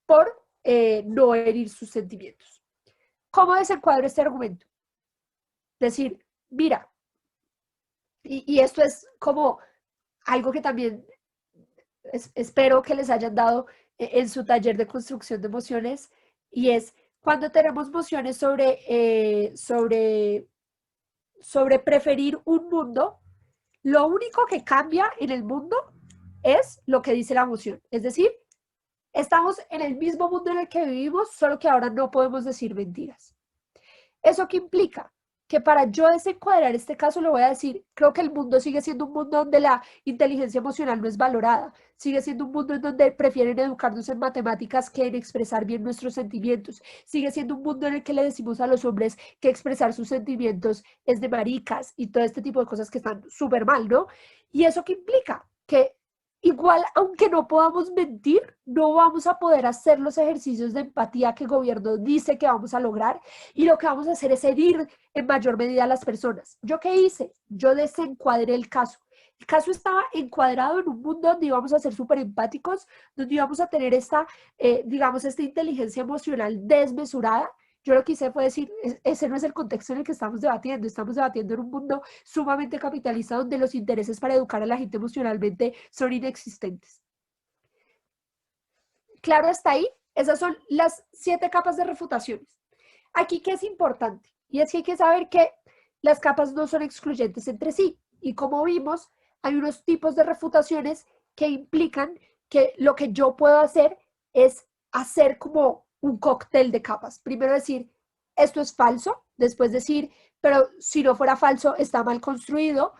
por no herir sus sentimientos. ¿Cómo desencuadro este argumento? Decir, mira, y esto es como algo que también espero que les hayan dado en su taller de construcción de emociones, y es cuando tenemos emociones sobre preferir un mundo, lo único que cambia en el mundo es lo que dice la emoción. Es decir, estamos en el mismo mundo en el que vivimos, solo que ahora no podemos decir mentiras. ¿Eso qué implica? Que para yo desencuadrar este caso le voy a decir, creo que el mundo sigue siendo un mundo donde la inteligencia emocional no es valorada, sigue siendo un mundo en donde prefieren educarnos en matemáticas que en expresar bien nuestros sentimientos, sigue siendo un mundo en el que le decimos a los hombres que expresar sus sentimientos es de maricas y todo este tipo de cosas que están súper mal, ¿no? ¿Y eso qué implica? Que igual, aunque no podamos mentir, no vamos a poder hacer los ejercicios de empatía que el gobierno dice que vamos a lograr y lo que vamos a hacer es herir en mayor medida a las personas. ¿Yo qué hice? Yo desencuadré el caso. El caso estaba encuadrado en un mundo donde íbamos a ser súper empáticos, donde íbamos a tener digamos, esta inteligencia emocional desmesurada. Yo lo que hice fue decir, ese no es el contexto en el que estamos debatiendo en un mundo sumamente capitalista donde los intereses para educar a la gente emocionalmente son inexistentes. Claro, hasta ahí, esas son las 7 capas de refutaciones. Aquí, ¿qué es importante? Y es que hay que saber que las capas no son excluyentes entre sí. Y como vimos, hay unos tipos de refutaciones que implican que lo que yo puedo hacer es hacer como un cóctel de capas. Primero decir, esto es falso, después decir, pero si no fuera falso, está mal construido.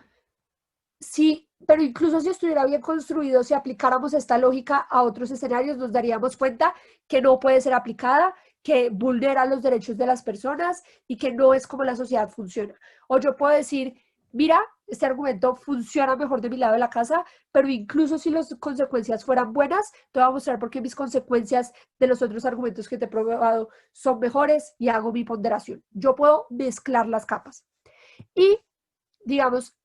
Si pero incluso si estuviera bien construido, si aplicáramos esta lógica a otros escenarios, nos daríamos cuenta que no puede ser aplicada, que vulnera los derechos de las personas y que no es como la sociedad funciona. O yo puedo decir, mira, este argumento funciona mejor de mi lado de la casa, pero incluso si las consecuencias fueran buenas, te voy a mostrar por qué mis consecuencias de los otros argumentos que te he probado son mejores y hago mi ponderación. Yo puedo mezclar las capas. Y, digamos,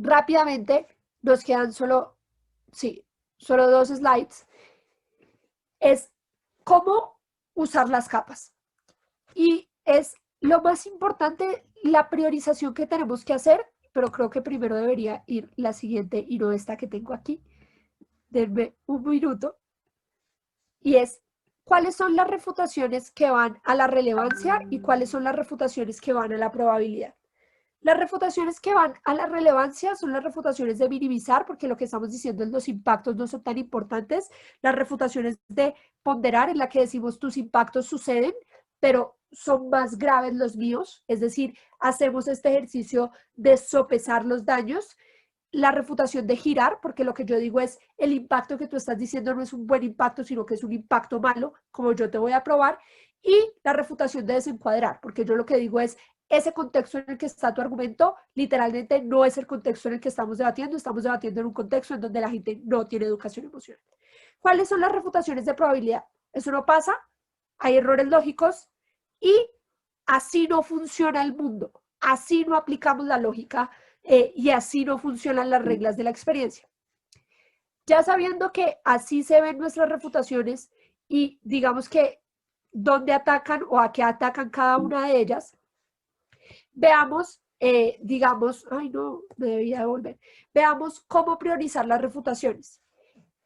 rápidamente, nos quedan solo 2 slides. Es cómo usar las capas. Y es lo más importante, la priorización que tenemos que hacer, pero creo que primero debería ir la siguiente y no esta que tengo aquí. Denme un minuto. Y es, ¿cuáles son las refutaciones que van a la relevancia y cuáles son las refutaciones que van a la probabilidad? Las refutaciones que van a la relevancia son las refutaciones de minimizar, porque lo que estamos diciendo es los impactos no son tan importantes. Las refutaciones de ponderar, en la que decimos tus impactos suceden, pero son más graves los míos. Es decir, hacemos este ejercicio de sopesar los daños. La refutación de girar, porque lo que yo digo es el impacto que tú estás diciendo no es un buen impacto, sino que es un impacto malo, como yo te voy a probar. Y la refutación de desencuadrar, porque yo lo que digo es ese contexto en el que está tu argumento literalmente no es el contexto en el que estamos debatiendo en un contexto en donde la gente no tiene educación emocional. ¿Cuáles son las refutaciones de probabilidad? Eso no pasa, hay errores lógicos y así no funciona el mundo, así no aplicamos la lógica y así no funcionan las reglas de la experiencia. Ya sabiendo que así se ven nuestras refutaciones y digamos que dónde atacan o a qué atacan cada una de ellas, veamos, digamos, ay no, me debía devolver, veamos cómo priorizar las refutaciones.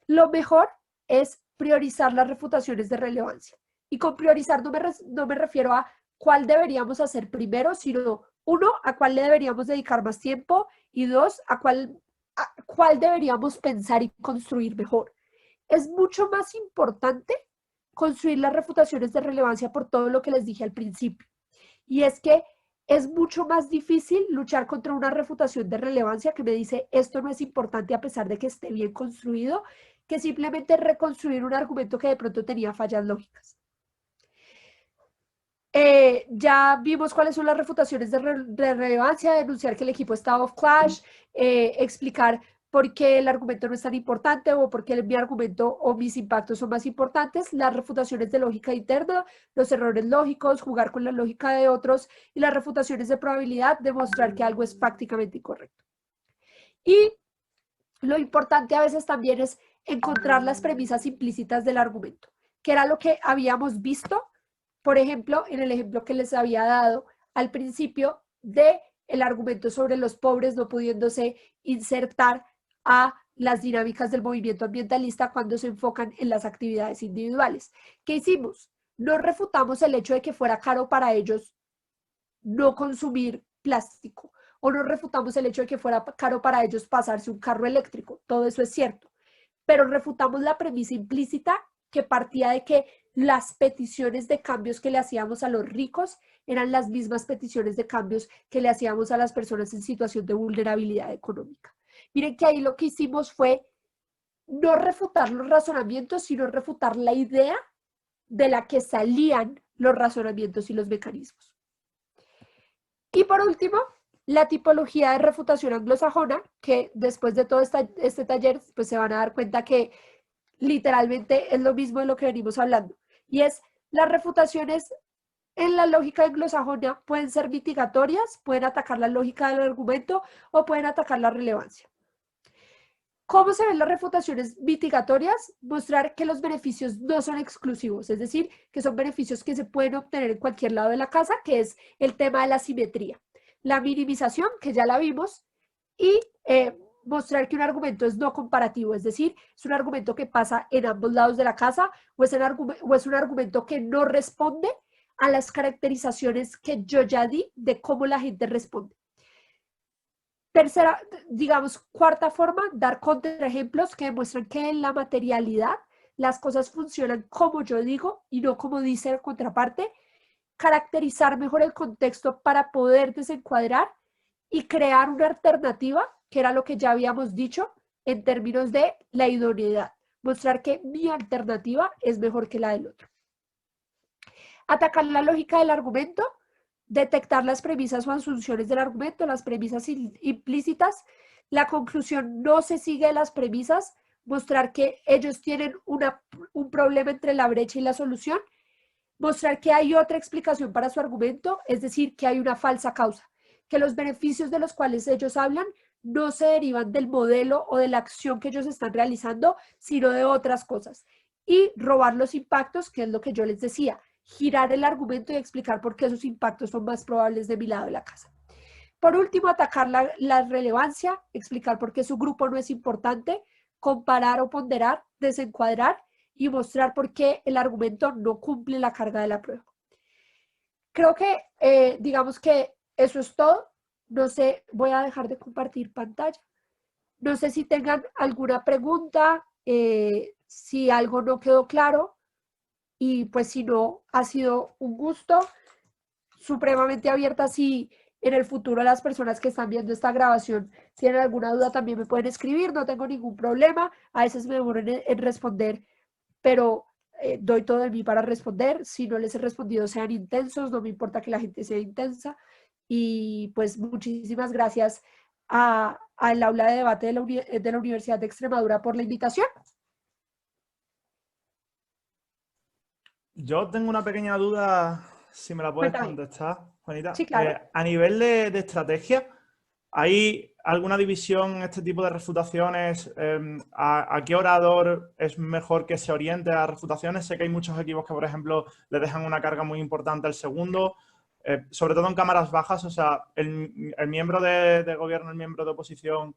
Lo mejor es priorizar las refutaciones de relevancia. Y con priorizar no me refiero a cuál deberíamos hacer primero, sino uno, a cuál le deberíamos dedicar más tiempo y dos, a cuál deberíamos pensar y construir mejor. Es mucho más importante construir las refutaciones de relevancia por todo lo que les dije al principio. Y es que es mucho más difícil luchar contra una refutación de relevancia que me dice esto no es importante a pesar de que esté bien construido, que simplemente reconstruir un argumento que de pronto tenía fallas lógicas. Ya vimos cuáles son las refutaciones de relevancia, denunciar que el equipo está off clash, explicar por qué el argumento no es tan importante o por qué mi argumento o mis impactos son más importantes, las refutaciones de lógica interna, los errores lógicos, jugar con la lógica de otros y las refutaciones de probabilidad, demostrar que algo es prácticamente incorrecto. Y lo importante a veces también es encontrar las premisas implícitas del argumento, que era lo que habíamos visto, por ejemplo, en el ejemplo que les había dado al principio de el argumento sobre los pobres no pudiéndose insertar a las dinámicas del movimiento ambientalista cuando se enfocan en las actividades individuales. ¿Qué hicimos? No refutamos el hecho de que fuera caro para ellos no consumir plástico, o no refutamos el hecho de que fuera caro para ellos pasarse un carro eléctrico. Todo eso es cierto, pero refutamos la premisa implícita que partía de que las peticiones de cambios que le hacíamos a los ricos eran las mismas peticiones de cambios que le hacíamos a las personas en situación de vulnerabilidad económica. Miren que ahí lo que hicimos fue no refutar los razonamientos, sino refutar la idea de la que salían los razonamientos y los mecanismos. Y por último, la tipología de refutación anglosajona, que después de todo este taller, pues se van a dar cuenta que literalmente es lo mismo de lo que venimos hablando. Y es, las refutaciones en la lógica anglosajona pueden ser mitigatorias, pueden atacar la lógica del argumento o pueden atacar la relevancia. ¿Cómo se ven las refutaciones mitigatorias? Mostrar que los beneficios no son exclusivos, es decir, que son beneficios que se pueden obtener en cualquier lado de la casa, que es el tema de la simetría. La minimización, que ya la vimos, y mostrar que un argumento es no comparativo, es decir, es un argumento que pasa en ambos lados de la casa o es un argumento que no responde a las caracterizaciones que yo ya di de cómo la gente responde. Tercera, digamos, cuarta forma, dar contraejemplos que demuestran que en la materialidad las cosas funcionan como yo digo y no como dice la contraparte. Caracterizar mejor el contexto para poder desencuadrar y crear una alternativa que era lo que ya habíamos dicho en términos de la idoneidad. Mostrar que mi alternativa es mejor que la del otro. Atacar la lógica del argumento, detectar las premisas o asunciones del argumento, las premisas implícitas. La conclusión no se sigue de las premisas, mostrar que ellos tienen un problema entre la brecha y la solución, mostrar que hay otra explicación para su argumento, es decir, que hay una falsa causa, que los beneficios de los cuales ellos hablan no se derivan del modelo o de la acción que ellos están realizando, sino de otras cosas. Y robar los impactos, que es lo que yo les decía, girar el argumento y explicar por qué esos impactos son más probables de mi lado de la casa. Por último, atacar la relevancia, explicar por qué su grupo no es importante, comparar o ponderar, desencuadrar y mostrar por qué el argumento no cumple la carga de la prueba. Creo que, digamos que eso es todo. No sé, voy a dejar de compartir pantalla. No sé si tengan alguna pregunta, si algo no quedó claro, y pues si no, ha sido un gusto, supremamente abierta. Si en el futuro las personas que están viendo esta grabación tienen alguna duda, también me pueden escribir, no tengo ningún problema. A veces me demoro en responder, pero doy todo de mí para responder. Si no les he respondido, sean intensos, no me importa que la gente sea intensa. Y pues muchísimas gracias al aula de debate de la Universidad de Extremadura por la invitación. Yo tengo una pequeña duda, si me la puedes Cuéntame. contestar, Juanita. Sí, claro. A nivel de estrategia, ¿hay alguna división en este tipo de refutaciones? ¿A qué orador es mejor que se oriente a refutaciones? Sé que hay muchos equipos que, por ejemplo, le dejan una carga muy importante al segundo, sobre todo en cámaras bajas. O sea, el miembro de gobierno, el miembro de oposición,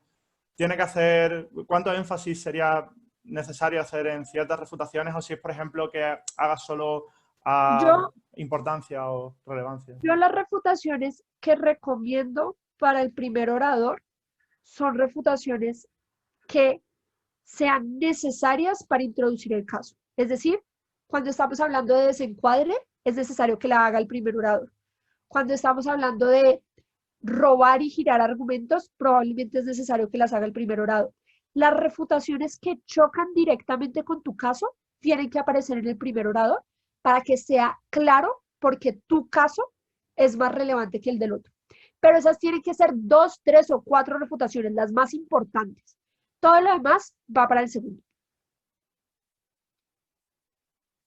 tiene que hacer... ¿Cuánto énfasis sería necesario hacer en ciertas refutaciones, o si es, por ejemplo, que haga solo Yo, importancia o relevancia? yo las refutaciones que recomiendo para el primer orador son refutaciones que sean necesarias para introducir el caso. Es decir, cuando estamos hablando de desencuadre, es necesario que la haga el primer orador. Cuando estamos hablando de robar y girar argumentos, probablemente es necesario que las haga el primer orador. Las refutaciones que chocan directamente con tu caso tienen que aparecer en el primer orador para que sea claro porque tu caso es más relevante que el del otro. Pero esas tienen que ser 2, 3 o 4 refutaciones, las más importantes. Todo lo demás va para el segundo.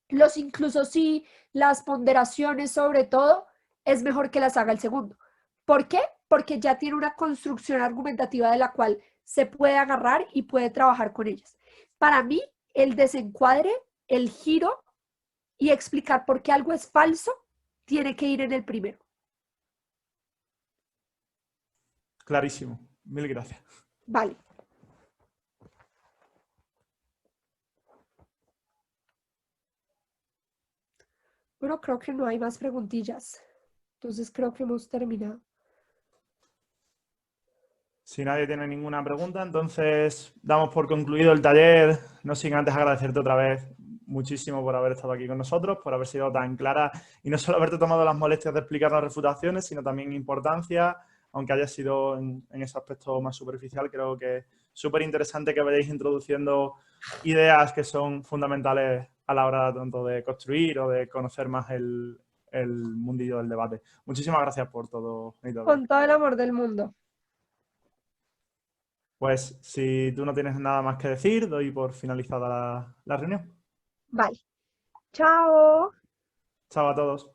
Los incluso sí, las ponderaciones sobre todo, es mejor que las haga el segundo. ¿Por qué? Porque ya tiene una construcción argumentativa de la cual se puede agarrar y puede trabajar con ellas. Para mí, el desencuadre, el giro y explicar por qué algo es falso, tiene que ir en el primero. Clarísimo. Mil gracias. Vale. Bueno, creo que no hay más preguntillas. Entonces creo que hemos terminado. Si nadie tiene ninguna pregunta, entonces damos por concluido el taller. No sin antes agradecerte otra vez muchísimo por haber estado aquí con nosotros, por haber sido tan clara y no solo haberte tomado las molestias de explicar las refutaciones, sino también importancia, aunque haya sido en ese aspecto más superficial. Creo que es súper interesante que vayáis introduciendo ideas que son fundamentales a la hora tanto de construir o de conocer más el mundillo del debate. Muchísimas gracias por todo. Con todo el amor del mundo. Pues si tú no tienes nada más que decir, doy por finalizada la reunión. Vale. Chao. Chao a todos.